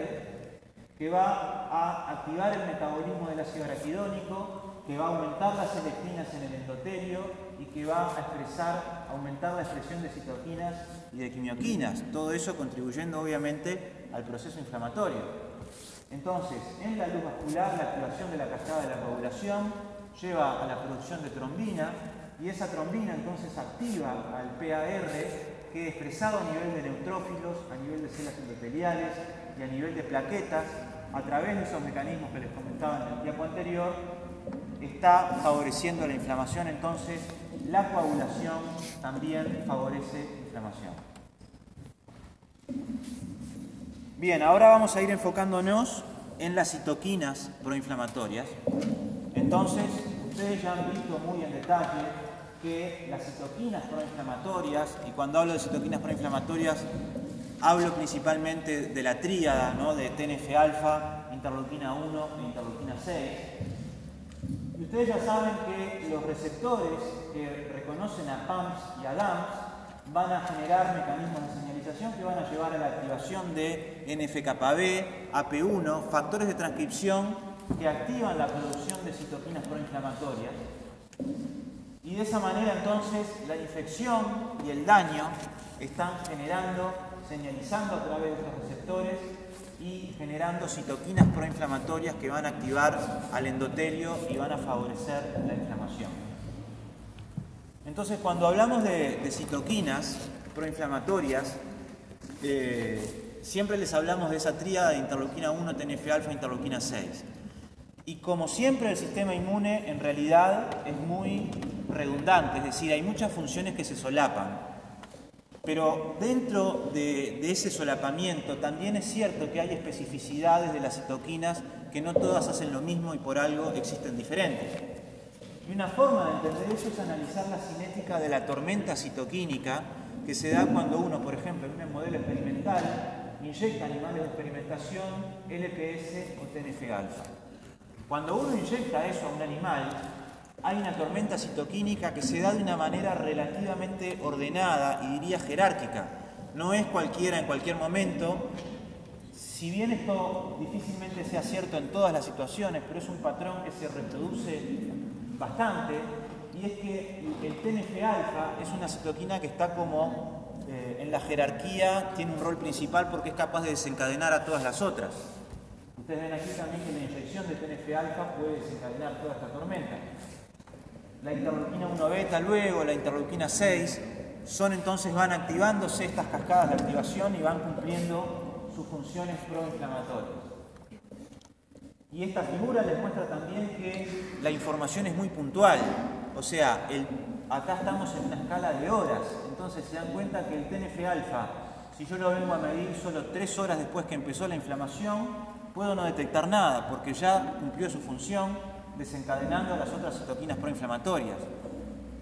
que va a activar el metabolismo del ácido araquidónico, que va a aumentar las lectinas en el endotelio y que va a aumentar la expresión de citoquinas y de quimioquinas. Todo eso contribuyendo obviamente al proceso inflamatorio. Entonces, en la luz vascular, la activación de la cascada de la coagulación lleva a la producción de trombina, y esa trombina entonces activa al PAR, que expresado a nivel de neutrófilos, a nivel de células endoteliales y a nivel de plaquetas, a través de esos mecanismos que les comentaba en el diapo anterior, está favoreciendo la inflamación. Entonces, la coagulación también favorece la inflamación. Bien, ahora vamos a ir enfocándonos en las citoquinas proinflamatorias. Entonces, ustedes ya han visto muy en detalle que las citoquinas proinflamatorias, y cuando hablo de citoquinas proinflamatorias, hablo principalmente de la tríada, ¿no?, de TNF-alfa, interleuquina 1 e interleuquina 6. Y ustedes ya saben que los receptores que reconocen a PAMPs y a DAMPs van a generar mecanismos de señalización que van a llevar a la activación de NF-κB, AP1, factores de transcripción que activan la producción de citoquinas proinflamatorias. Y de esa manera entonces la infección y el daño están señalizando a través de estos receptores y generando citoquinas proinflamatorias que van a activar al endotelio y van a favorecer la inflamación. Entonces, cuando hablamos de citoquinas proinflamatorias, siempre les hablamos de esa tríada de interleuquina 1, TNF-alfa e interleuquina 6. Y como siempre, el sistema inmune en realidad es muy redundante, es decir, hay muchas funciones que se solapan. Pero dentro de ese solapamiento también es cierto que hay especificidades de las citoquinas que no todas hacen lo mismo y por algo existen diferentes. Y una forma de entender eso es analizar la cinética de la tormenta citoquínica que se da cuando uno, por ejemplo, en un modelo experimental, inyecta animales de experimentación LPS o TNF-alfa. Cuando uno inyecta eso a un animal, hay una tormenta citoquínica que se da de una manera relativamente ordenada y diría jerárquica. No es cualquiera en cualquier momento. Si bien esto difícilmente sea cierto en todas las situaciones, pero es un patrón que se reproduce bastante, y es que el TNF-alfa es una citoquina que está como en la jerarquía, tiene un rol principal porque es capaz de desencadenar a todas las otras. Ustedes ven aquí también que la inyección de TNF-alfa puede desencadenar toda esta tormenta. La interleuquina 1 beta luego, la interleuquina 6, van activándose estas cascadas de activación y van cumpliendo sus funciones proinflamatorias. Y esta figura les muestra también que la información es muy puntual, o sea, acá estamos en una escala de horas, entonces se dan cuenta que el TNF-alfa, si yo lo vengo a medir solo 3 horas después que empezó la inflamación, puedo no detectar nada, porque ya cumplió su función desencadenando las otras citoquinas proinflamatorias.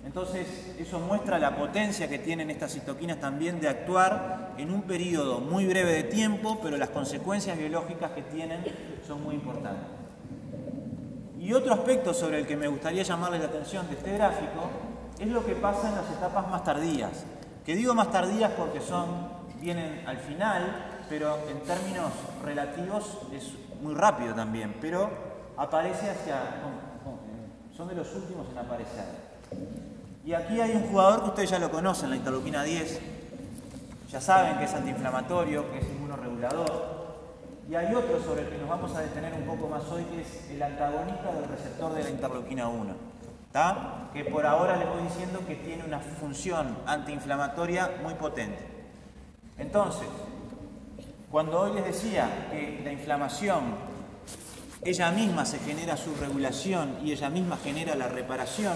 Entonces, eso muestra la potencia que tienen estas citoquinas también de actuar en un periodo muy breve de tiempo, pero las consecuencias biológicas que tienen son muy importantes. Y otro aspecto sobre el que me gustaría llamarles la atención de este gráfico es lo que pasa en las etapas más tardías. Que digo más tardías porque vienen al final, pero en términos relativos es muy rápido también, pero aparece son de los últimos en aparecer. Y aquí hay un jugador que ustedes ya lo conocen, la interleuquina 10. Ya saben que es antiinflamatorio, que es inmunoregulador. Y hay otro sobre el que nos vamos a detener un poco más hoy, que es el antagonista del receptor de la interleuquina 1. ¿Tá? Que por ahora les voy diciendo que tiene una función antiinflamatoria muy potente. Entonces, cuando hoy les decía que la inflamación ella misma se genera su regulación y ella misma genera la reparación,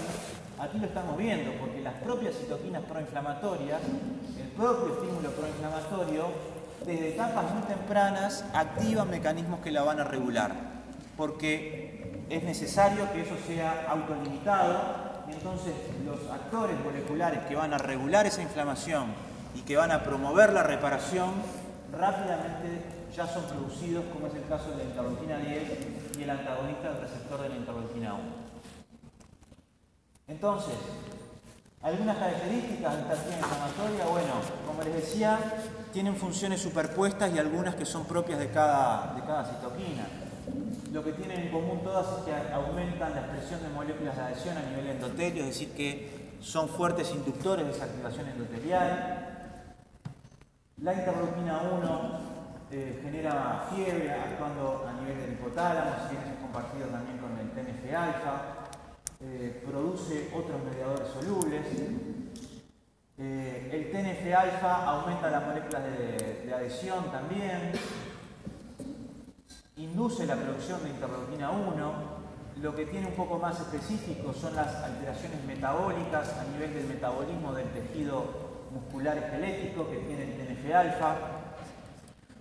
aquí lo estamos viendo, porque las propias citoquinas proinflamatorias, el propio estímulo proinflamatorio, desde etapas muy tempranas activan mecanismos que la van a regular, porque es necesario que eso sea autolimitado, y entonces los actores moleculares que van a regular esa inflamación y que van a promover la reparación, rápidamente ya son producidos, como es el caso de la interleuquina 10 y el antagonista del receptor de la interleuquina 1. Entonces, algunas características de esta actividad inflamatoria, bueno, como les decía, tienen funciones superpuestas y algunas que son propias de cada citoquina. Lo que tienen en común todas es que aumentan la expresión de moléculas de adhesión a nivel endotelio, es decir, que son fuertes inductores de esa activación endotelial. La interleuquina 1 genera fiebre actuando a nivel del hipotálamo, si bien es compartido también con el TNF-alfa, produce otros mediadores solubles. El TNF-alfa aumenta las moléculas de adhesión también, induce la producción de interleuquina 1. Lo que tiene un poco más específico son las alteraciones metabólicas a nivel del metabolismo del tejido muscular esquelético que tiene el TNF-alfa.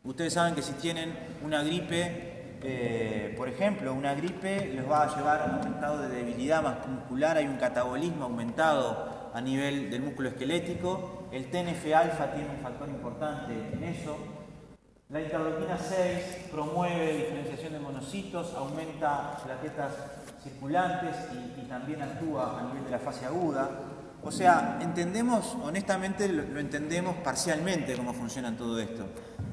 Ustedes saben que si tienen una gripe, por ejemplo, una gripe les va a llevar a un estado de debilidad muscular, hay un catabolismo aumentado a nivel del músculo esquelético, el TNF-alfa tiene un factor importante en eso. La interleuquina 6 promueve diferenciación de monocitos, aumenta plaquetas circulantes y también actúa a nivel de la fase aguda. O sea, entendemos, honestamente lo entendemos parcialmente cómo funciona todo esto.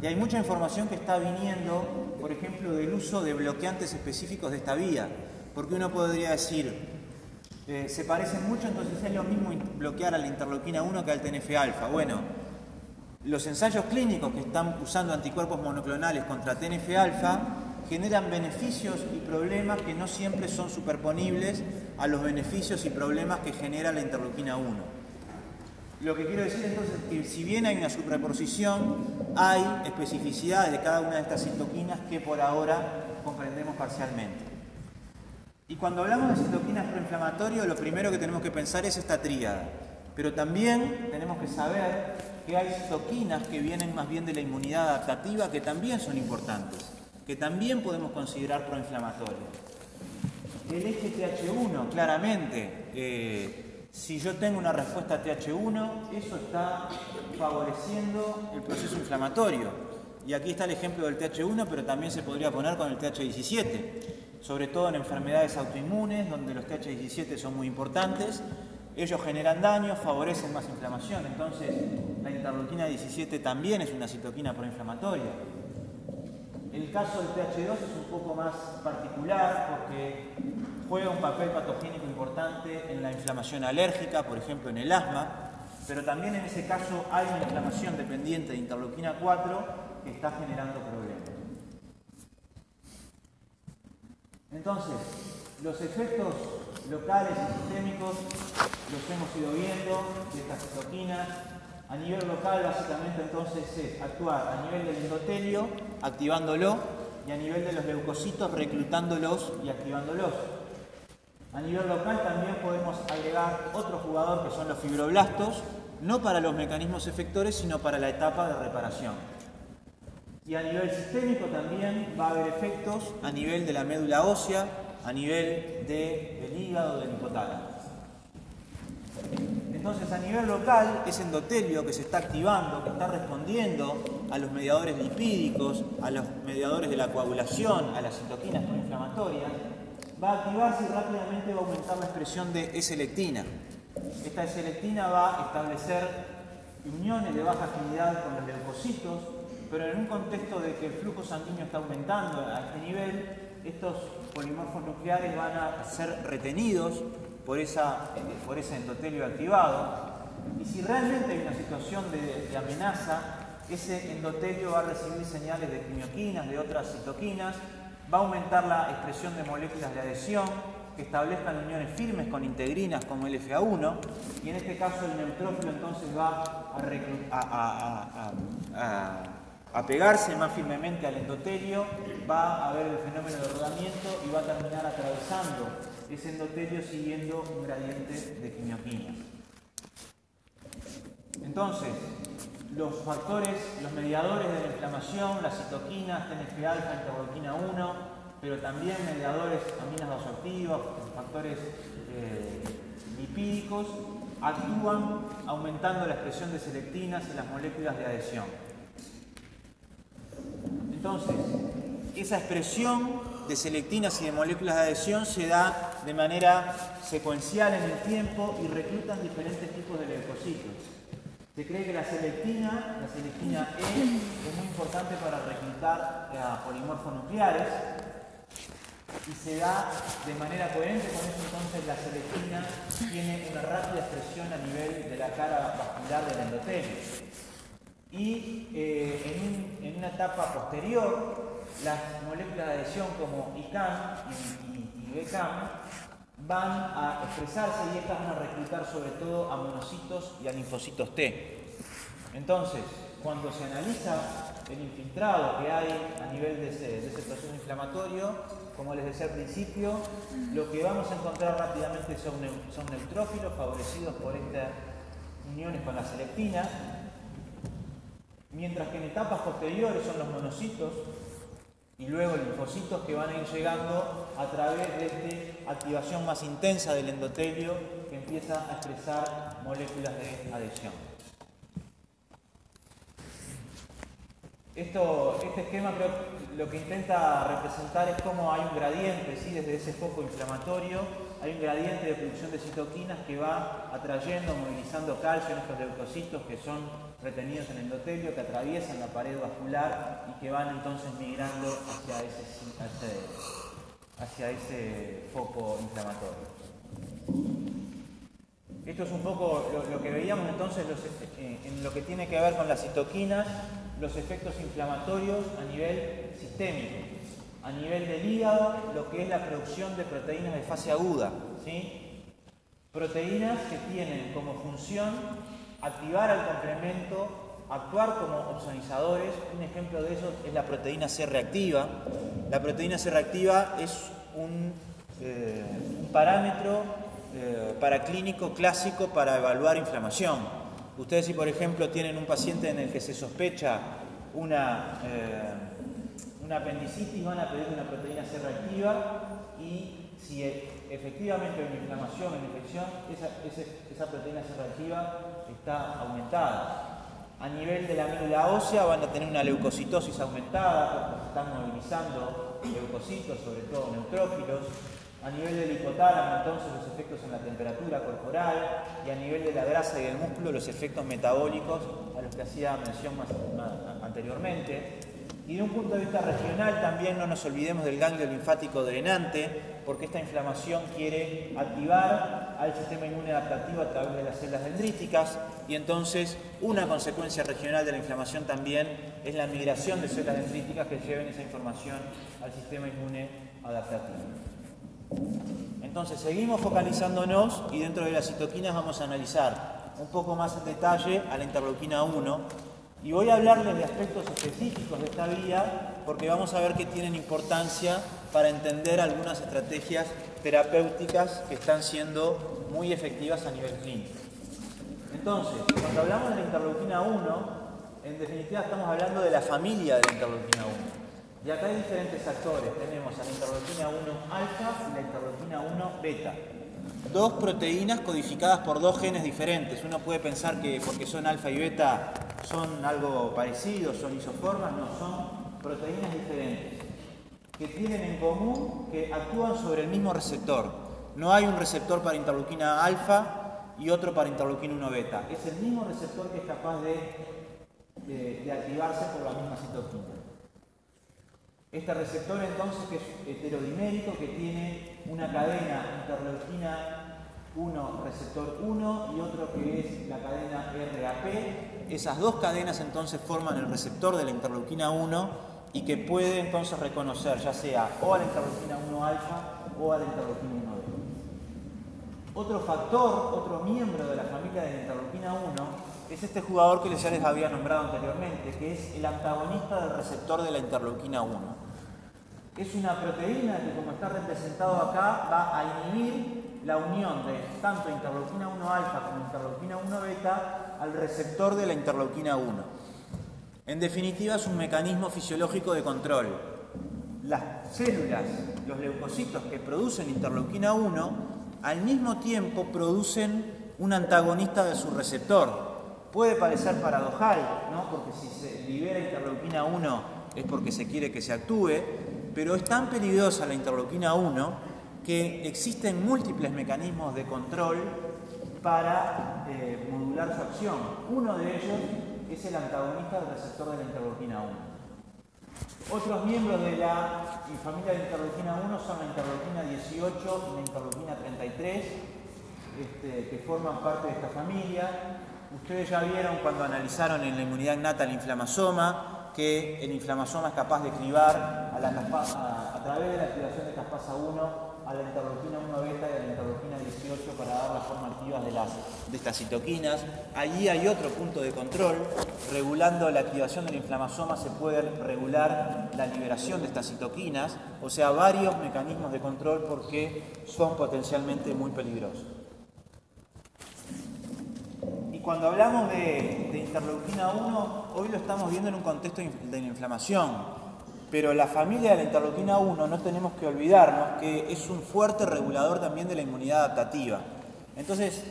Y hay mucha información que está viniendo, por ejemplo, del uso de bloqueantes específicos de esta vía. Porque uno podría decir, se parecen mucho, entonces es lo mismo bloquear a la interleuquina 1 que al TNF-alfa. Bueno, los ensayos clínicos que están usando anticuerpos monoclonales contra TNF-alfa generan beneficios y problemas que no siempre son superponibles a los beneficios y problemas que genera la interleuquina 1. Lo que quiero decir entonces es que si bien hay una superposición, hay especificidades de cada una de estas citoquinas que por ahora comprendemos parcialmente. Y cuando hablamos de citoquinas proinflamatorias, lo primero que tenemos que pensar es esta tríada. Pero también tenemos que saber que hay citoquinas que vienen más bien de la inmunidad adaptativa que también son importantes, que también podemos considerar proinflamatorias. El eje TH1, claramente, si yo tengo una respuesta a TH1, eso está favoreciendo el proceso inflamatorio. Y aquí está el ejemplo del TH1, pero también se podría poner con el TH17, sobre todo en enfermedades autoinmunes, donde los TH17 son muy importantes. Ellos generan daño, favorecen más inflamación. Entonces, la interleuquina 17 también es una citoquina proinflamatoria. El caso del TH2 es un poco más particular porque juega un papel patogénico importante en la inflamación alérgica, por ejemplo en el asma, pero también en ese caso hay una inflamación dependiente de interleuquina 4 que está generando problemas. Entonces, los efectos locales y sistémicos los hemos ido viendo de estas citoquinas. A nivel local, básicamente, entonces es actuar a nivel del endotelio, activándolo, y a nivel de los leucocitos, reclutándolos y activándolos. A nivel local también podemos agregar otro jugador que son los fibroblastos, no para los mecanismos efectores, sino para la etapa de reparación. Y a nivel sistémico también va a haber efectos a nivel de la médula ósea, a nivel del hígado, del hipotálamo. Entonces, a nivel local, ese endotelio que se está activando, que está respondiendo a los mediadores lipídicos, a los mediadores de la coagulación, a las citoquinas proinflamatorias, va a activarse y rápidamente va a aumentar la expresión de S-lectina. Esta S-lectina va a establecer uniones de baja afinidad con los leucocitos pero en un contexto de que el flujo sanguíneo está aumentando a este nivel, estos polimorfos nucleares van a ser retenidos por ese endotelio activado, y si realmente hay una situación de amenaza, ese endotelio va a recibir señales de quimioquinas, de otras citoquinas, va a aumentar la expresión de moléculas de adhesión que establezcan uniones firmes con integrinas como el FA1, y en este caso el neutrófilo entonces va a pegarse más firmemente al endotelio, va a haber el fenómeno de rodamiento y va a terminar atravesando ese endotelio siguiendo un gradiente de quimioquinas. Entonces, los factores, los mediadores de la inflamación, las citoquinas, TNF-alfa, interleuquina 1, pero también mediadores, aminas vasoactivas, factores lipídicos, actúan aumentando la expresión de selectinas y las moléculas de adhesión. Entonces, esa expresión de selectinas y de moléculas de adhesión se da de manera secuencial en el tiempo y reclutan diferentes tipos de leucocitos. Se cree que la selectina E, es muy importante para reclutar a polimorfos nucleares y se da de manera coherente con eso. Entonces la selectina tiene una rápida expresión a nivel de la cara vascular del endotelio. Y en una etapa posterior, las moléculas de adhesión como ICAM y BCAM van a expresarse y estas van a reclutar sobre todo a monocitos y a linfocitos T. Entonces, cuando se analiza el infiltrado que hay a nivel de ese proceso inflamatorio, como les decía al principio, lo que vamos a encontrar rápidamente son neutrófilos favorecidos por estas uniones con la selectina, mientras que en etapas posteriores son los monocitos y luego linfocitos que van a ir llegando a través de esta activación más intensa del endotelio que empieza a expresar moléculas de adhesión. Este esquema creo que lo que intenta representar es cómo hay un gradiente, ¿sí? Desde ese foco inflamatorio hay un gradiente de producción de citoquinas que va atrayendo, movilizando calcio en estos leucocitos que son retenidos en el endotelio, que atraviesan la pared vascular y que van entonces migrando hacia ese foco inflamatorio. Esto es un poco lo que veíamos entonces en lo que tiene que ver con las citoquinas, los efectos inflamatorios a nivel sistémico. A nivel del hígado, lo que es la producción de proteínas de fase aguda, ¿sí? Proteínas que tienen como función activar al complemento, actuar como opsonizadores. Un ejemplo de eso es la proteína C reactiva. La proteína C reactiva es un parámetro paraclínico clásico para evaluar inflamación. Ustedes, si por ejemplo tienen un paciente en el que se sospecha una apendicitis, van a pedir una proteína C reactiva y si efectivamente hay una inflamación, una infección, esa proteína C reactiva está aumentada. A nivel de la médula ósea van a tener una leucocitosis aumentada porque están movilizando leucocitos, sobre todo neutrófilos. A nivel del hipotálamo, entonces, los efectos en la temperatura corporal, y a nivel de la grasa y del músculo, los efectos metabólicos a los que hacía mención más anteriormente. Y de un punto de vista regional también no nos olvidemos del ganglio linfático drenante, porque esta inflamación quiere activar al sistema inmune adaptativo a través de las células dendríticas, y entonces una consecuencia regional de la inflamación también es la migración de células dendríticas que lleven esa información al sistema inmune adaptativo. Entonces seguimos focalizándonos y dentro de las citoquinas vamos a analizar un poco más en detalle a la interleuquina 1 y voy a hablarles de aspectos específicos de esta vía porque vamos a ver que tienen importancia para entender algunas estrategias terapéuticas que están siendo muy efectivas a nivel clínico. Entonces, cuando hablamos de la interleuquina 1, en definitiva estamos hablando de la familia de la interleuquina 1. Y acá hay diferentes actores. Tenemos a la interleuquina 1 alfa y la interleuquina 1 beta. Dos proteínas codificadas por dos genes diferentes. Uno puede pensar que porque son alfa y beta son algo parecido, son isoformas. No, son proteínas diferentes que tienen en común que actúan sobre el mismo receptor. No hay un receptor para interleuquina alfa y otro para interleuquina 1 beta. Es el mismo receptor que es capaz de de activarse por la misma citoquina. Este receptor entonces, que es heterodimérico, que tiene una cadena interleuquina 1, receptor 1 y otro que es la cadena RAP. Esas dos cadenas entonces forman el receptor de la interleuquina 1 y que puede entonces reconocer ya sea o a la interleuquina 1 alfa o a la interleuquina 1 beta. Otro factor, otro miembro de la familia de la interleuquina 1 es este jugador que ya les había nombrado anteriormente, que es el antagonista del receptor de la interleuquina 1. Es una proteína que, como está representado acá, va a inhibir la unión de tanto interleuquina 1 alfa como interleuquina 1 beta al receptor de la interleuquina 1. En definitiva, es un mecanismo fisiológico de control. Las células, los leucocitos que producen interleuquina 1, al mismo tiempo producen un antagonista de su receptor. Puede parecer paradojal, ¿no? Porque si se libera interleuquina 1 es porque se quiere que se actúe, pero es tan peligrosa la interleuquina 1 que existen múltiples mecanismos de control para modular su acción. Uno de ellos es el antagonista del receptor de la interleuquina 1. Otros miembros de la familia de interleuquina 1 son la interleuquina 18 y la interleuquina 33, que forman parte de esta familia. Ustedes ya vieron cuando analizaron en la inmunidad innata el inflamasoma, que el inflamasoma es capaz de cribar a través de la activación de caspasa 1 a la interleuquina 1 beta y a la interleuquina 18 para dar la forma activa de estas citoquinas. Allí hay otro punto de control. Regulando la activación del inflamasoma se puede regular la liberación de estas citoquinas, o sea, varios mecanismos de control porque son potencialmente muy peligrosos. Y cuando hablamos de interleuquina 1, hoy lo estamos viendo en un contexto de la inflamación. Pero la familia de la interleuquina 1 no tenemos que olvidarnos que es un fuerte regulador también de la inmunidad adaptativa. Entonces,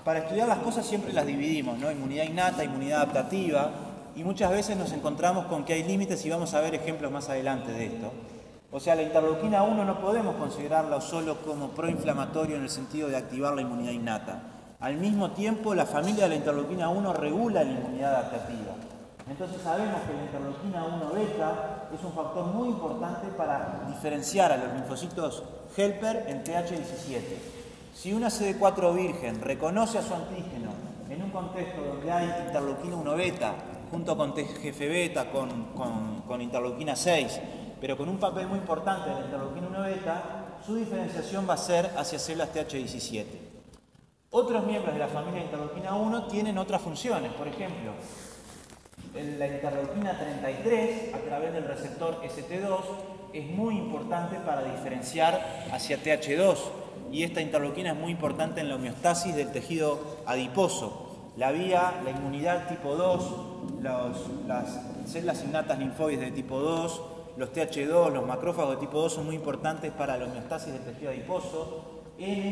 para estudiar las cosas siempre las dividimos, ¿no? Inmunidad innata, inmunidad adaptativa, y muchas veces nos encontramos con que hay límites y vamos a ver ejemplos más adelante de esto. O sea, la interleuquina 1 no podemos considerarla solo como proinflamatorio en el sentido de activar la inmunidad innata. Al mismo tiempo, la familia de la interleuquina 1 regula la inmunidad adaptativa. Entonces sabemos que la interleuquina 1 beta es un factor muy importante para diferenciar a los linfocitos helper en TH17. Si una CD4 virgen reconoce a su antígeno en un contexto donde hay interleuquina 1 beta, junto con TGF beta, con interleuquina 6, pero con un papel muy importante de la interleuquina 1 beta, su diferenciación va a ser hacia células TH17. Otros miembros de la familia de interleuquina 1 tienen otras funciones, por ejemplo, la interleuquina 33 a través del receptor ST2 es muy importante para diferenciar hacia TH2 y esta interleuquina es muy importante en la homeostasis del tejido adiposo. La inmunidad tipo 2, las células innatas linfoides de tipo 2, los TH2, los macrófagos de tipo 2 son muy importantes para la homeostasis del tejido adiposo. En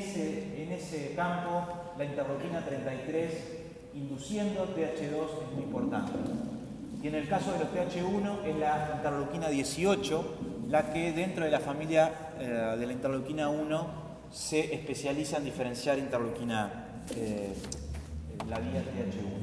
ese campo, la interleuquina 33 induciendo TH2 es muy importante. Y en el caso de los TH1 es la interleuquina 18, la que dentro de la familia de la interleuquina 1 se especializa en diferenciar interleuquina, la vía TH1.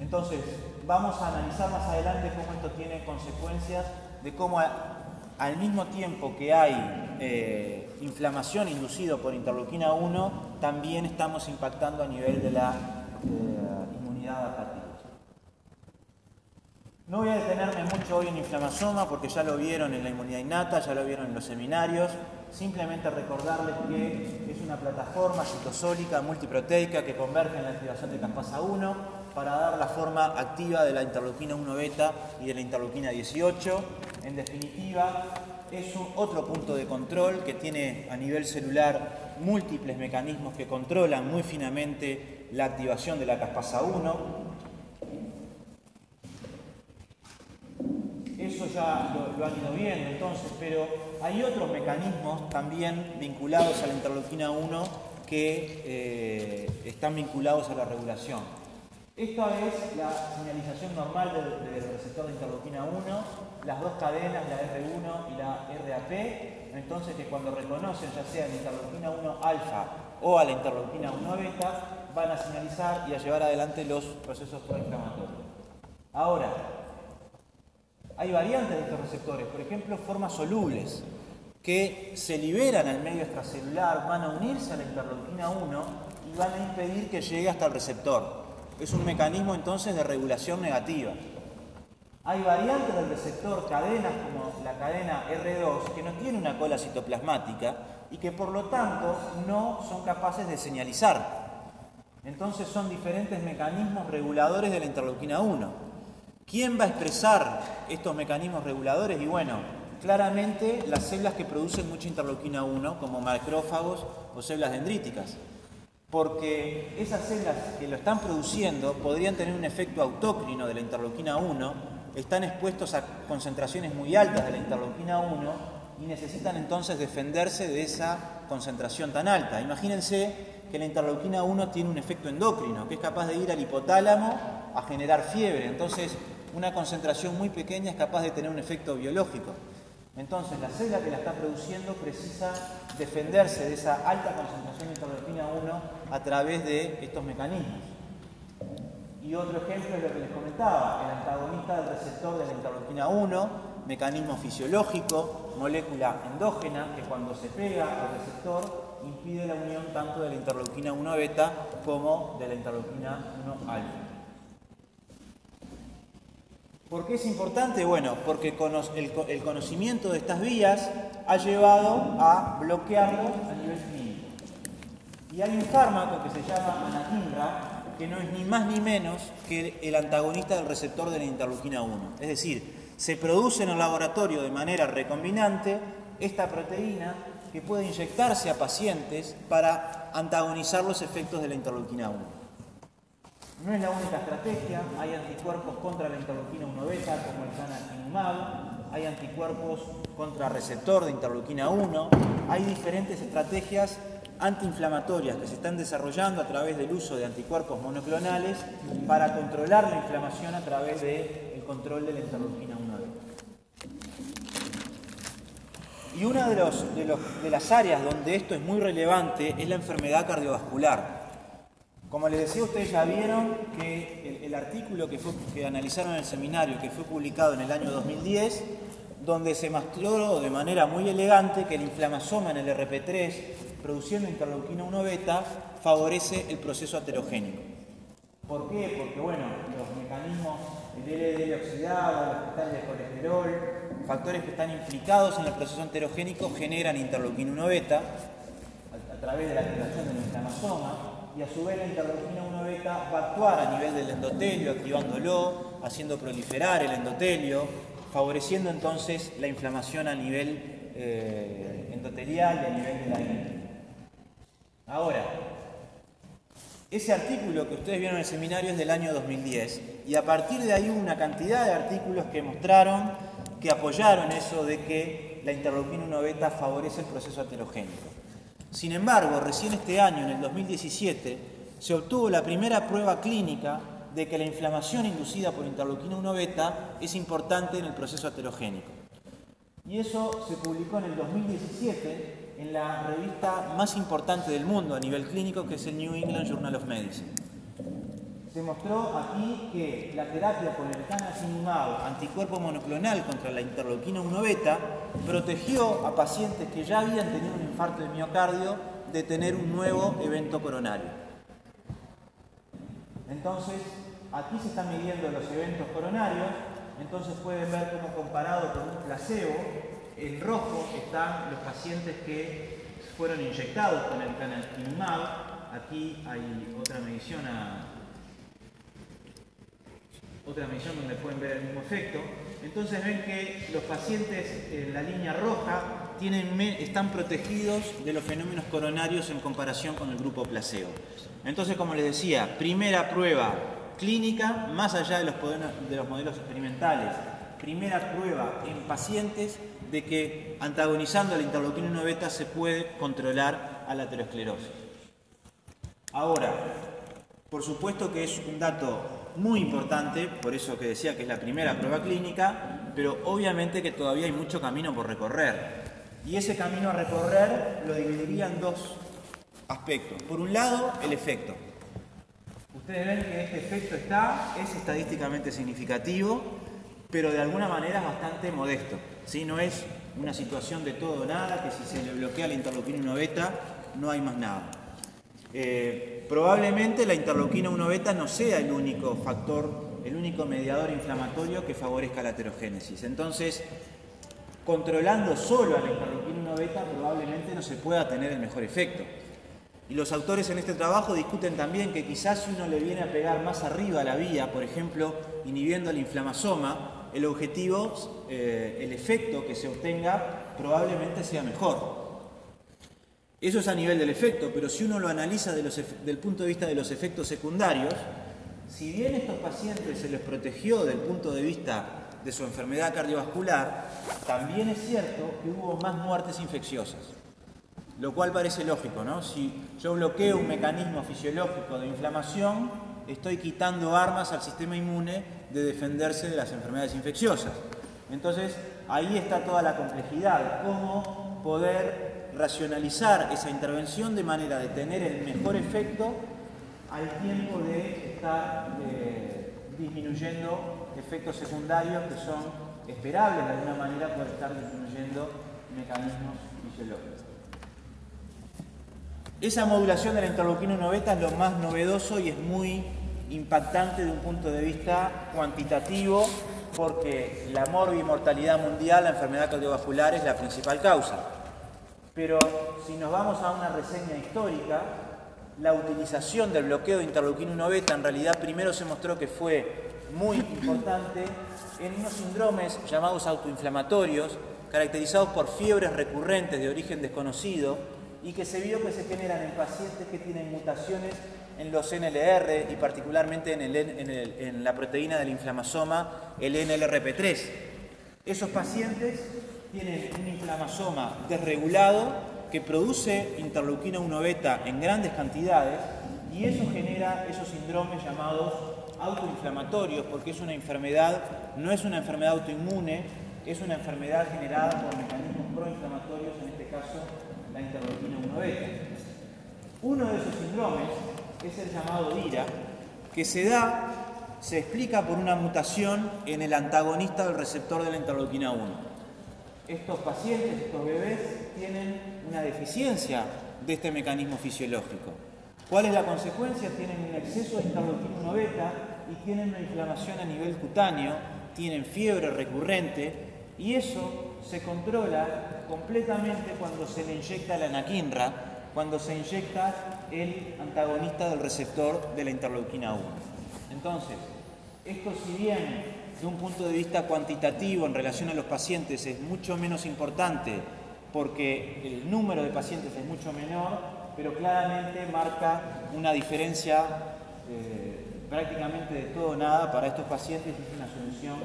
Entonces, vamos a analizar más adelante cómo esto tiene consecuencias de cómo al mismo tiempo que hay inflamación inducida por interleuquina 1, también estamos impactando a nivel de la inmunidad adaptativa. No voy a detenerme mucho hoy en inflamasoma porque ya lo vieron en la inmunidad innata, ya lo vieron en los seminarios. Simplemente recordarles que es una plataforma citosólica multiproteica que converge en la activación de caspasa 1 para dar la forma activa de la interleuquina 1 beta y de la interleuquina 18. En definitiva, es otro punto de control que tiene a nivel celular múltiples mecanismos que controlan muy finamente la activación de la caspasa 1. Eso ya lo han ido viendo entonces, pero hay otros mecanismos también vinculados a la interleuquina 1 que están vinculados a la regulación. Esta es la señalización normal del receptor de interleuquina 1, las dos cadenas, la R1 y la RAP, entonces que cuando reconocen ya sea la interleuquina 1 alfa o a la interleuquina 1 beta, van a señalizar y a llevar adelante los procesos proinflamatorios. Ahora, hay variantes de estos receptores, por ejemplo, formas solubles que se liberan al medio extracelular, van a unirse a la interleuquina 1 y van a impedir que llegue hasta el receptor. Es un mecanismo entonces de regulación negativa. Hay variantes del receptor, cadenas como la cadena R2, que no tiene una cola citoplasmática y que por lo tanto no son capaces de señalizar. Entonces son diferentes mecanismos reguladores de la interleuquina 1. ¿Quién va a expresar estos mecanismos reguladores? Y bueno, claramente las células que producen mucha interleuquina 1, como macrófagos o células dendríticas. Porque esas células que lo están produciendo podrían tener un efecto autócrino de la interleuquina 1, están expuestos a concentraciones muy altas de la interleuquina 1 y necesitan entonces defenderse de esa concentración tan alta. Imagínense que la interleuquina 1 tiene un efecto endocrino, que es capaz de ir al hipotálamo a generar fiebre. Entonces, una concentración muy pequeña es capaz de tener un efecto biológico. Entonces, la célula que la está produciendo precisa defenderse de esa alta concentración de interleuquina 1 a través de estos mecanismos. Y otro ejemplo es lo que les comentaba, el antagonista del receptor de la interleuquina 1, mecanismo fisiológico, molécula endógena, que cuando se pega al receptor impide la unión tanto de la interleuquina 1 beta como de la interleuquina 1 alfa. ¿Por qué es importante? Bueno, porque el conocimiento de estas vías ha llevado a bloquearlos a nivel clínico. Y hay un fármaco que se llama anakinra, que no es ni más ni menos que el antagonista del receptor de la interleuquina 1. Es decir, se produce en el laboratorio de manera recombinante esta proteína que puede inyectarse a pacientes para antagonizar los efectos de la interleuquina 1. No es la única estrategia, hay anticuerpos contra la interleuquina 1 beta como el canakinumab, hay anticuerpos contra receptor de interleuquina 1, hay diferentes estrategias antiinflamatorias que se están desarrollando a través del uso de anticuerpos monoclonales para controlar la inflamación a través del control de la interleuquina 1 beta. Y una de las áreas donde esto es muy relevante es la enfermedad cardiovascular. Como les decía, ustedes ya vieron que el artículo que analizaron en el seminario, que fue publicado en el año 2010, donde se mostró de manera muy elegante que el inflamasoma en el RP3, produciendo interleuquina 1 beta, favorece el proceso aterogénico. ¿Por qué? Porque, bueno, los mecanismos del LDL oxidado, los cristales de colesterol, factores que están implicados en el proceso aterogénico generan interleuquina 1 beta a través de la activación del inflamasoma, y a su vez la interleuquina 1 beta va a actuar a nivel del endotelio, activándolo, haciendo proliferar el endotelio, favoreciendo entonces la inflamación a nivel endotelial y a nivel de la índola. Ahora, ese artículo que ustedes vieron en el seminario es del año 2010 y a partir de ahí hubo una cantidad de artículos que mostraron, que apoyaron eso de que la interleuquina 1 beta favorece el proceso aterogénico. Sin embargo, recién este año, en el 2017, se obtuvo la primera prueba clínica de que la inflamación inducida por interleuquina 1 beta es importante en el proceso aterogénico. Y eso se publicó en el 2017 en la revista más importante del mundo a nivel clínico, que es el New England Journal of Medicine. Se mostró aquí que la terapia con el canakinumab, anticuerpo monoclonal contra la interleuquina 1 beta, protegió a pacientes que ya habían tenido un infarto de miocardio de tener un nuevo evento coronario. Entonces, aquí se están midiendo los eventos coronarios, entonces pueden ver cómo comparado con un placebo, en rojo están los pacientes que fueron inyectados con el canakinumab. Aquí hay otra medición donde pueden ver el mismo efecto. Entonces ven que los pacientes en la línea roja están protegidos de los fenómenos coronarios en comparación con el grupo placebo. Entonces, como les decía, primera prueba clínica, más allá de los modelos experimentales, primera prueba en pacientes de que antagonizando la interleuquina 1 beta se puede controlar a la aterosclerosis. Ahora, por supuesto que es un dato muy importante, por eso que decía que es la primera prueba clínica, pero obviamente que todavía hay mucho camino por recorrer. Y ese camino a recorrer lo dividiría en dos aspectos. Por un lado, el efecto. Ustedes ven que este efecto es estadísticamente significativo, pero de alguna manera es bastante modesto, ¿sí? No es una situación de todo o nada, que si se le bloquea la interleuquina 1 beta no hay más nada. Probablemente la interleuquina 1 beta no sea el único factor, el único mediador inflamatorio que favorezca la aterogénesis. Entonces, controlando solo a la interleuquina 1 beta probablemente no se pueda tener el mejor efecto. Y los autores en este trabajo discuten también que quizás si uno le viene a pegar más arriba a la vía, por ejemplo, inhibiendo el inflamasoma, el objetivo, el efecto que se obtenga probablemente sea mejor. Eso es a nivel del efecto, pero si uno lo analiza del punto de vista de los efectos secundarios, si bien estos pacientes se les protegió del punto de vista de su enfermedad cardiovascular, también es cierto que hubo más muertes infecciosas. Lo cual parece lógico, ¿no? Si yo bloqueo un mecanismo fisiológico de inflamación, estoy quitando armas al sistema inmune de defenderse de las enfermedades infecciosas. Entonces, ahí está toda la complejidad, cómo poder racionalizar esa intervención de manera de tener el mejor efecto al tiempo de estar disminuyendo efectos secundarios que son esperables de alguna manera por estar disminuyendo mecanismos fisiológicos. Esa modulación de la interleuquina 1 beta es lo más novedoso y es muy impactante de un punto de vista cuantitativo porque la morbimortalidad mundial, la enfermedad cardiovascular, es la principal causa. Pero si nos vamos a una reseña histórica, la utilización del bloqueo de interleuquina 1 beta en realidad primero se mostró que fue muy importante en unos síndromes llamados autoinflamatorios, caracterizados por fiebres recurrentes de origen desconocido, y que se vio que se generan en pacientes que tienen mutaciones en los NLR y particularmente en la proteína del inflamasoma, el NLRP3. Esos pacientes tienen un inflamasoma desregulado que produce interleuquina 1 beta en grandes cantidades y eso genera esos síndromes llamados autoinflamatorios porque es una enfermedad, no es una enfermedad autoinmune, es una enfermedad generada por mecanismos proinflamatorios, en este caso la interleuquina 1 beta. Uno de esos síndromes es el llamado DIRA, que se explica por una mutación en el antagonista del receptor de la interleuquina 1. Estos pacientes, estos bebés, tienen una deficiencia de este mecanismo fisiológico. ¿Cuál es la consecuencia? Tienen un exceso de interleuquina 1 beta y tienen una inflamación a nivel cutáneo, tienen fiebre recurrente y eso se controla completamente cuando se le inyecta la anakinra, cuando se inyecta el antagonista del receptor de la interleuquina 1. Entonces, esto si bien de un punto de vista cuantitativo en relación a los pacientes es mucho menos importante porque el número de pacientes es mucho menor, pero claramente marca una diferencia prácticamente de todo o nada para estos pacientes, es una solución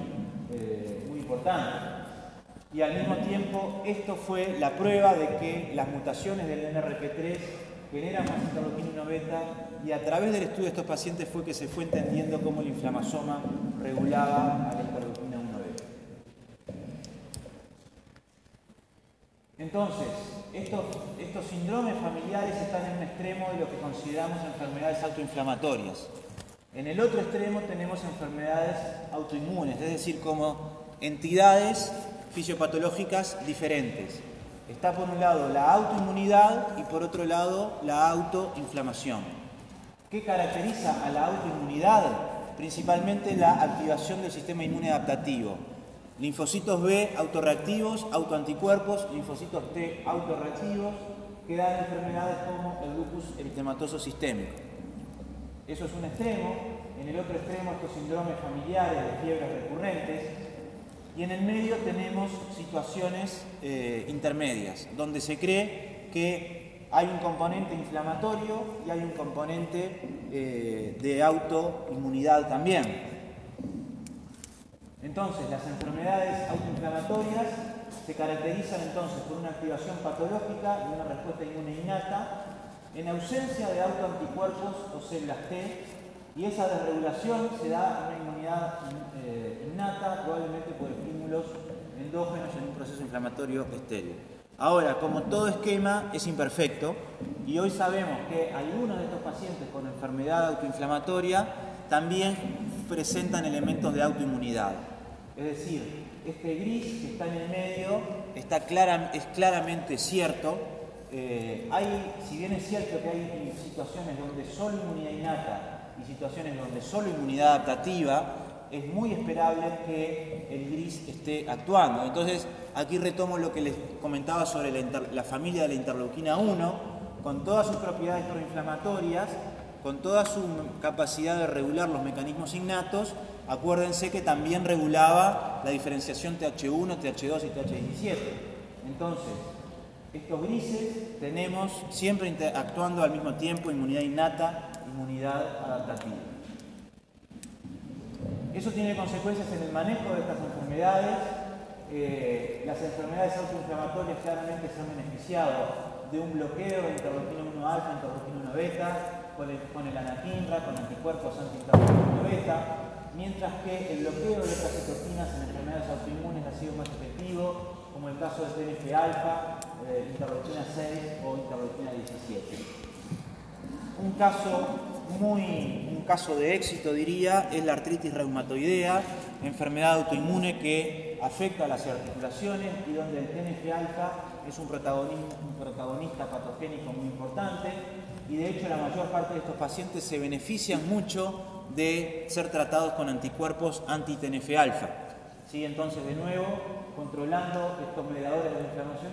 muy importante. Y al mismo tiempo, esto fue la prueba de que las mutaciones del NRP3 generan más interleuquina 1 beta y a través del estudio de estos pacientes fue que se fue entendiendo cómo el inflamasoma regulaba a la interleuquina 1 beta. Entonces, estos síndromes familiares están en un extremo de lo que consideramos enfermedades autoinflamatorias. En el otro extremo tenemos enfermedades autoinmunes, es decir, como entidades fisiopatológicas diferentes. Está por un lado la autoinmunidad y por otro lado la autoinflamación. ¿Qué caracteriza a la autoinmunidad? Principalmente la activación del sistema inmune adaptativo. Linfocitos B autorreactivos, autoanticuerpos, linfocitos T autorreactivos, que dan enfermedades como el lupus eritematoso sistémico. Eso es un extremo. En el otro extremo estos síndromes familiares de fiebres recurrentes. Y en el medio tenemos situaciones intermedias, donde se cree que hay un componente inflamatorio y hay un componente de autoinmunidad también. Entonces, las enfermedades autoinflamatorias se caracterizan entonces por una activación patológica y una respuesta inmune innata, en ausencia de autoanticuerpos o células T, y esa desregulación se da en una inmunidad innata, probablemente por estímulos endógenos en un proceso inflamatorio estéril. Ahora, como todo esquema es imperfecto, Y hoy sabemos que algunos de estos pacientes con enfermedad autoinflamatoria también presentan elementos de autoinmunidad. Es decir, este gris que está en el medio es claramente cierto. Si bien es cierto que hay situaciones donde solo inmunidad innata y situaciones donde solo inmunidad adaptativa, es muy esperable que el gris esté actuando. Entonces, aquí retomo lo que les comentaba sobre la familia de la interleuquina 1, con todas sus propiedades proinflamatorias, con toda su capacidad de regular los mecanismos innatos. Acuérdense que también regulaba la diferenciación TH1, TH2 y TH17. Entonces, estos grises tenemos siempre actuando al mismo tiempo inmunidad innata, inmunidad adaptativa. Eso tiene consecuencias en el manejo de estas enfermedades. Las enfermedades autoinflamatorias claramente se han beneficiado de un bloqueo de interleuquina 1 alfa, interleuquina 1 beta, con el anakinra, con anticuerpos anti-interleuquina 1 beta, mientras que el bloqueo de estas citoquinas en enfermedades autoinmunes ha sido más efectivo, como el caso de TNF-alfa, interleuquina 6 o interleuquina 17. Un caso de éxito, diría, es la artritis reumatoidea, enfermedad autoinmune que afecta a las articulaciones y donde el TNF-alfa es un protagonista patogénico muy importante, y de hecho la mayor parte de estos pacientes se benefician mucho de ser tratados con anticuerpos anti-TNF-alfa. ¿Sí? Entonces, de nuevo, controlando estos mediadores de la inflamación,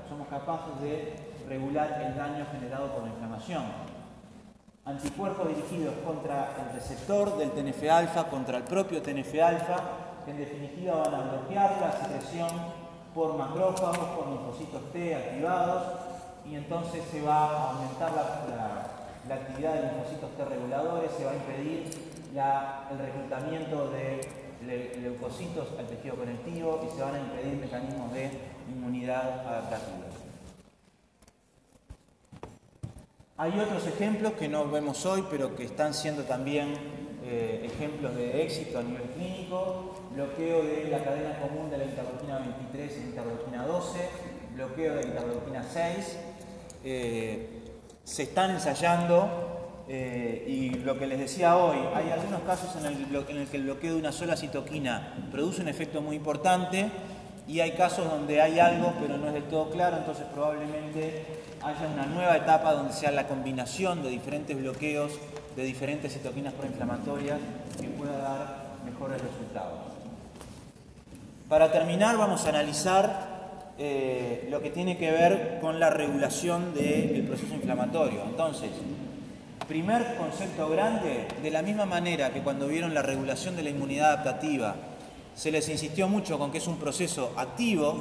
somos capaces de regular el daño generado por la inflamación. Anticuerpos dirigidos contra el receptor del TNF-alfa, contra el propio TNF-alfa, que en definitiva van a bloquear la secreción por macrófagos, por linfocitos T activados, y entonces se va a aumentar la actividad de linfocitos T reguladores, se va a impedir el reclutamiento de leucocitos al tejido conectivo y se van a impedir mecanismos de inmunidad adaptativa. Hay otros ejemplos que no vemos hoy, pero que están siendo también ejemplos de éxito a nivel clínico: bloqueo de la cadena común de la interleuquina 23 y interleuquina 12, bloqueo de la interleuquina 6. Se están ensayando y lo que les decía hoy, hay algunos casos en el que el bloqueo de una sola citoquina produce un efecto muy importante, y hay casos donde hay algo pero no es del todo claro. Entonces probablemente haya una nueva etapa donde sea la combinación de diferentes bloqueos de diferentes citoquinas proinflamatorias que pueda dar mejores resultados. Para terminar, vamos a analizar lo que tiene que ver con la regulación del proceso inflamatorio. Entonces, primer concepto grande: de la misma manera que cuando vieron la regulación de la inmunidad adaptativa se les insistió mucho con que es un proceso activo,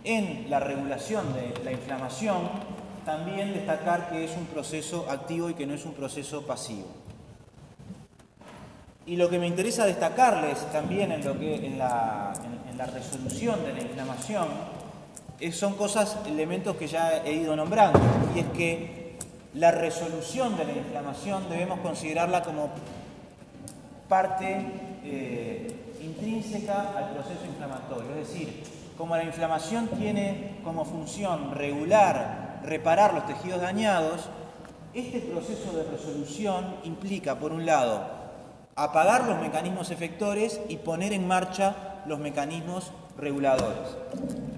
en la regulación de la inflamación también destacar que es un proceso activo y que no es un proceso pasivo. Y lo que me interesa destacarles también en la resolución de la inflamación son elementos que ya he ido nombrando, y es que la resolución de la inflamación debemos considerarla como parte intrínseca al proceso inflamatorio. Es decir, como la inflamación tiene como función reparar los tejidos dañados, este proceso de resolución implica, por un lado, apagar los mecanismos efectores y poner en marcha los mecanismos reguladores.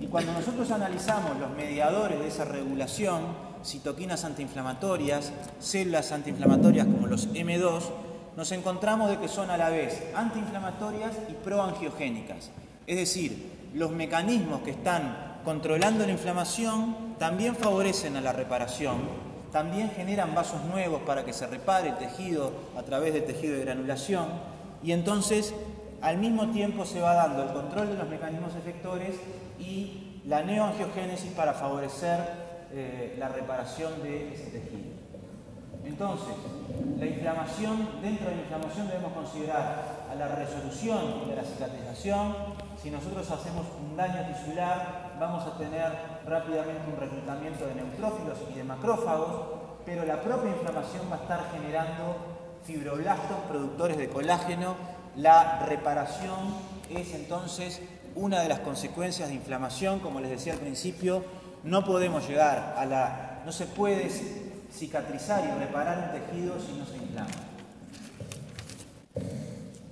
Y cuando nosotros analizamos los mediadores de esa regulación, citoquinas antiinflamatorias, células antiinflamatorias como los M2, nos encontramos de que son a la vez antiinflamatorias y proangiogénicas. Es decir, los mecanismos que están controlando la inflamación también favorecen a la reparación, también generan vasos nuevos para que se repare el tejido a través del tejido de granulación, y entonces al mismo tiempo se va dando el control de los mecanismos efectores y la neoangiogénesis para favorecer la reparación de ese tejido. Entonces, la inflamación, dentro de la inflamación debemos considerar a la resolución y a la cicatrización. Si nosotros hacemos un daño tisular, vamos a tener rápidamente un reclutamiento de neutrófilos y de macrófagos, pero la propia inflamación va a estar generando fibroblastos productores de colágeno. La reparación es entonces una de las consecuencias de inflamación. Como les decía al principio, no podemos llegar no se puede cicatrizar y reparar un tejido si no se inflama.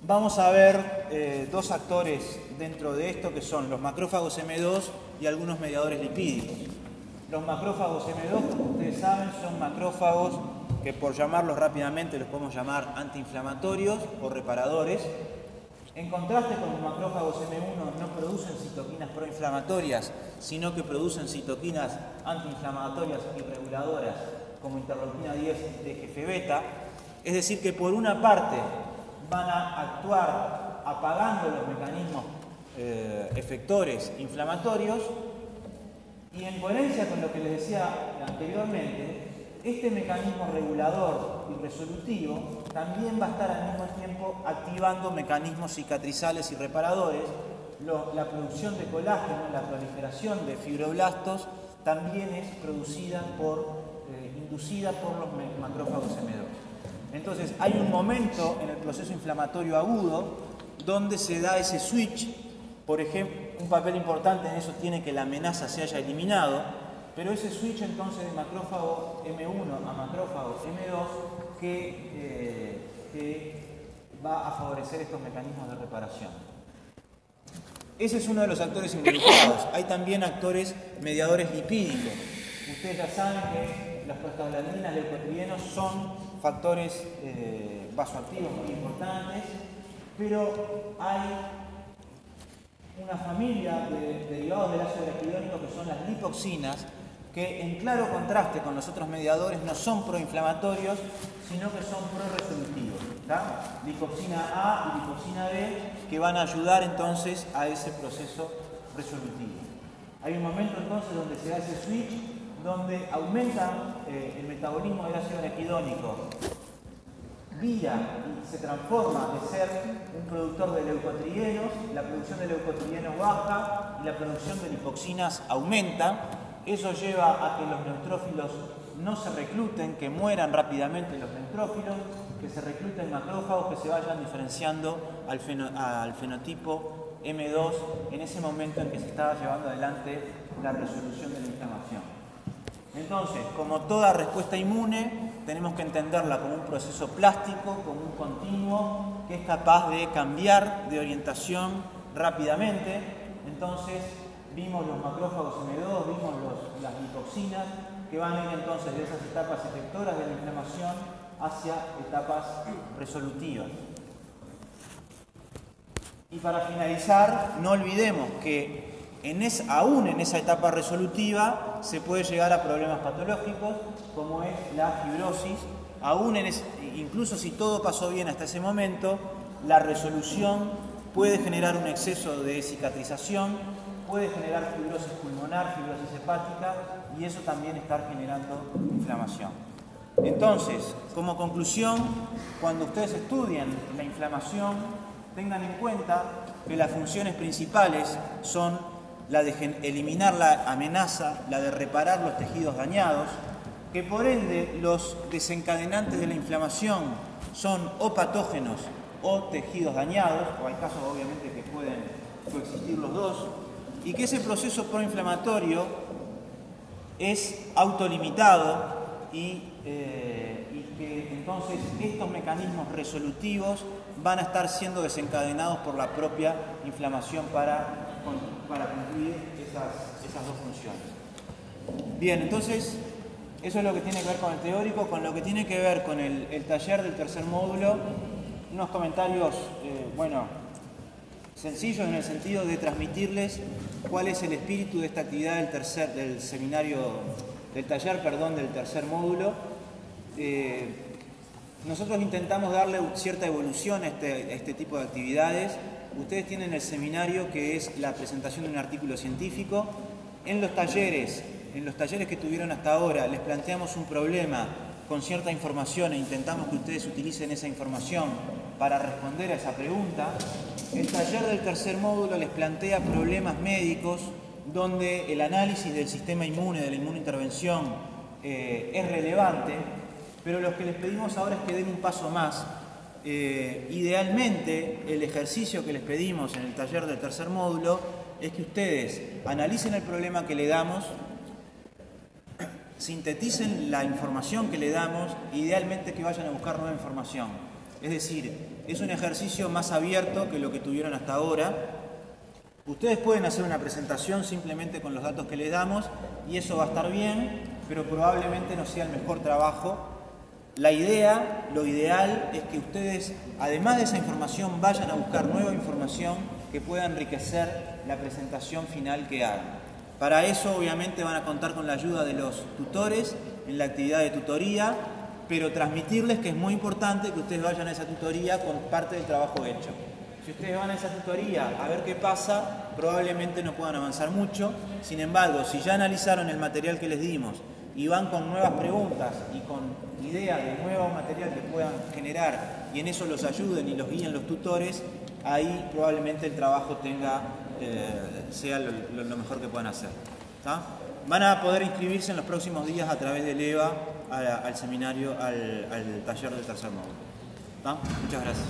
Vamos a ver dos actores dentro de esto que son los macrófagos M2 y algunos mediadores lipídicos. Los macrófagos M2, como ustedes saben, son macrófagos que, por llamarlos rápidamente, los podemos llamar antiinflamatorios o reparadores. En contraste con los macrófagos M1, no producen citoquinas proinflamatorias, sino que producen citoquinas antiinflamatorias y reguladoras, como interleuquina 10 de TGF-beta. Es decir, que por una parte van a actuar apagando los mecanismos efectores inflamatorios, y en coherencia con lo que les decía anteriormente, este mecanismo regulador y resolutivo también va a estar al mismo tiempo activando mecanismos cicatrizales y reparadores. La producción de colágeno, la proliferación de fibroblastos también es producida inducida por los macrófagos M2. Entonces hay un momento en el proceso inflamatorio agudo donde se da ese switch. Por ejemplo, un papel importante en eso tiene que la amenaza se haya eliminado, pero ese switch entonces de macrófago M1 a macrófago M2 que va a favorecer estos mecanismos de reparación. Ese es uno de los actores involucrados. Hay también actores mediadores lipídicos. Ustedes ya saben que las prostaglandinas, leucotrienos son factores vasoactivos muy importantes, pero hay una familia de derivados del ácido araquidónico que son las lipoxinas, que en claro contraste con los otros mediadores no son proinflamatorios, sino que son proresolutivos. Lipoxina A y lipoxina B, que van a ayudar entonces a ese proceso resolutivo. Hay un momento entonces donde se da ese switch, donde aumenta el metabolismo del ácido araquidónico vía y se transforma de ser un productor de leucotrienos, la producción de leucotrienos baja y la producción de lipoxinas aumenta. Eso lleva a que los neutrófilos no se recluten, que mueran rápidamente los neutrófilos, que se recluten macrófagos, que se vayan diferenciando al fenotipo M2 en ese momento en que se estaba llevando adelante la resolución de la inflamación. Entonces, como toda respuesta inmune, tenemos que entenderla como un proceso plástico, como un continuo, que es capaz de cambiar de orientación rápidamente. Entonces, vimos los macrófagos M2, vimos las lipoxinas, que van a ir entonces de esas etapas efectoras de la inflamación hacia etapas resolutivas. Y para finalizar, no olvidemos que aún en esa etapa resolutiva se puede llegar a problemas patológicos como es la fibrosis. Incluso si todo pasó bien hasta ese momento, la resolución puede generar un exceso de cicatrización, puede generar fibrosis pulmonar, fibrosis hepática, y eso también está generando inflamación. Entonces, como conclusión, cuando ustedes estudien la inflamación, tengan en cuenta que las funciones principales son la de eliminar la amenaza, la de reparar los tejidos dañados, que por ende los desencadenantes de la inflamación son o patógenos o tejidos dañados, o hay casos obviamente que pueden coexistir los dos, y que ese proceso proinflamatorio es autolimitado y que entonces estos mecanismos resolutivos van a estar siendo desencadenados por la propia inflamación para cumplir esas dos funciones. Bien, entonces eso es lo que tiene que ver con el teórico. Con lo que tiene que ver con el taller del tercer módulo, unos comentarios sencillos en el sentido de transmitirles cuál es el espíritu de esta actividad del taller del tercer módulo. Nosotros intentamos darle cierta evolución a este tipo de actividades. Ustedes tienen el seminario, que es la presentación de un artículo científico. En los talleres que tuvieron hasta ahora, les planteamos un problema con cierta información e intentamos que ustedes utilicen esa información para responder a esa pregunta. El taller del tercer módulo les plantea problemas médicos donde el análisis del sistema inmune, de la inmunointervención, es relevante, pero lo que les pedimos ahora es que den un paso más. Idealmente, el ejercicio que les pedimos en el taller del tercer módulo es que ustedes analicen el problema que le damos sinteticen la información que le damos, idealmente que vayan a buscar nueva información. Es decir, es un ejercicio más abierto que lo que tuvieron hasta ahora. Ustedes pueden hacer una presentación simplemente con los datos que les damos y eso va a estar bien, pero probablemente no sea el mejor trabajo. La idea, lo ideal es que ustedes, además de esa información, vayan a buscar nueva información que pueda enriquecer la presentación final que hagan. Para eso, obviamente, van a contar con la ayuda de los tutores en la actividad de tutoría, pero transmitirles que es muy importante que ustedes vayan a esa tutoría con parte del trabajo hecho. Si ustedes van a esa tutoría a ver qué pasa, probablemente no puedan avanzar mucho. Sin embargo, si ya analizaron el material que les dimos y van con nuevas preguntas y con ideas de nuevo material que puedan generar y en eso los ayuden y los guíen los tutores, ahí probablemente el trabajo sea lo mejor que puedan hacer. ¿Tá? Van a poder inscribirse en los próximos días a través del EVA al seminario, al taller del tercer módulo. ¿Tá? Muchas gracias.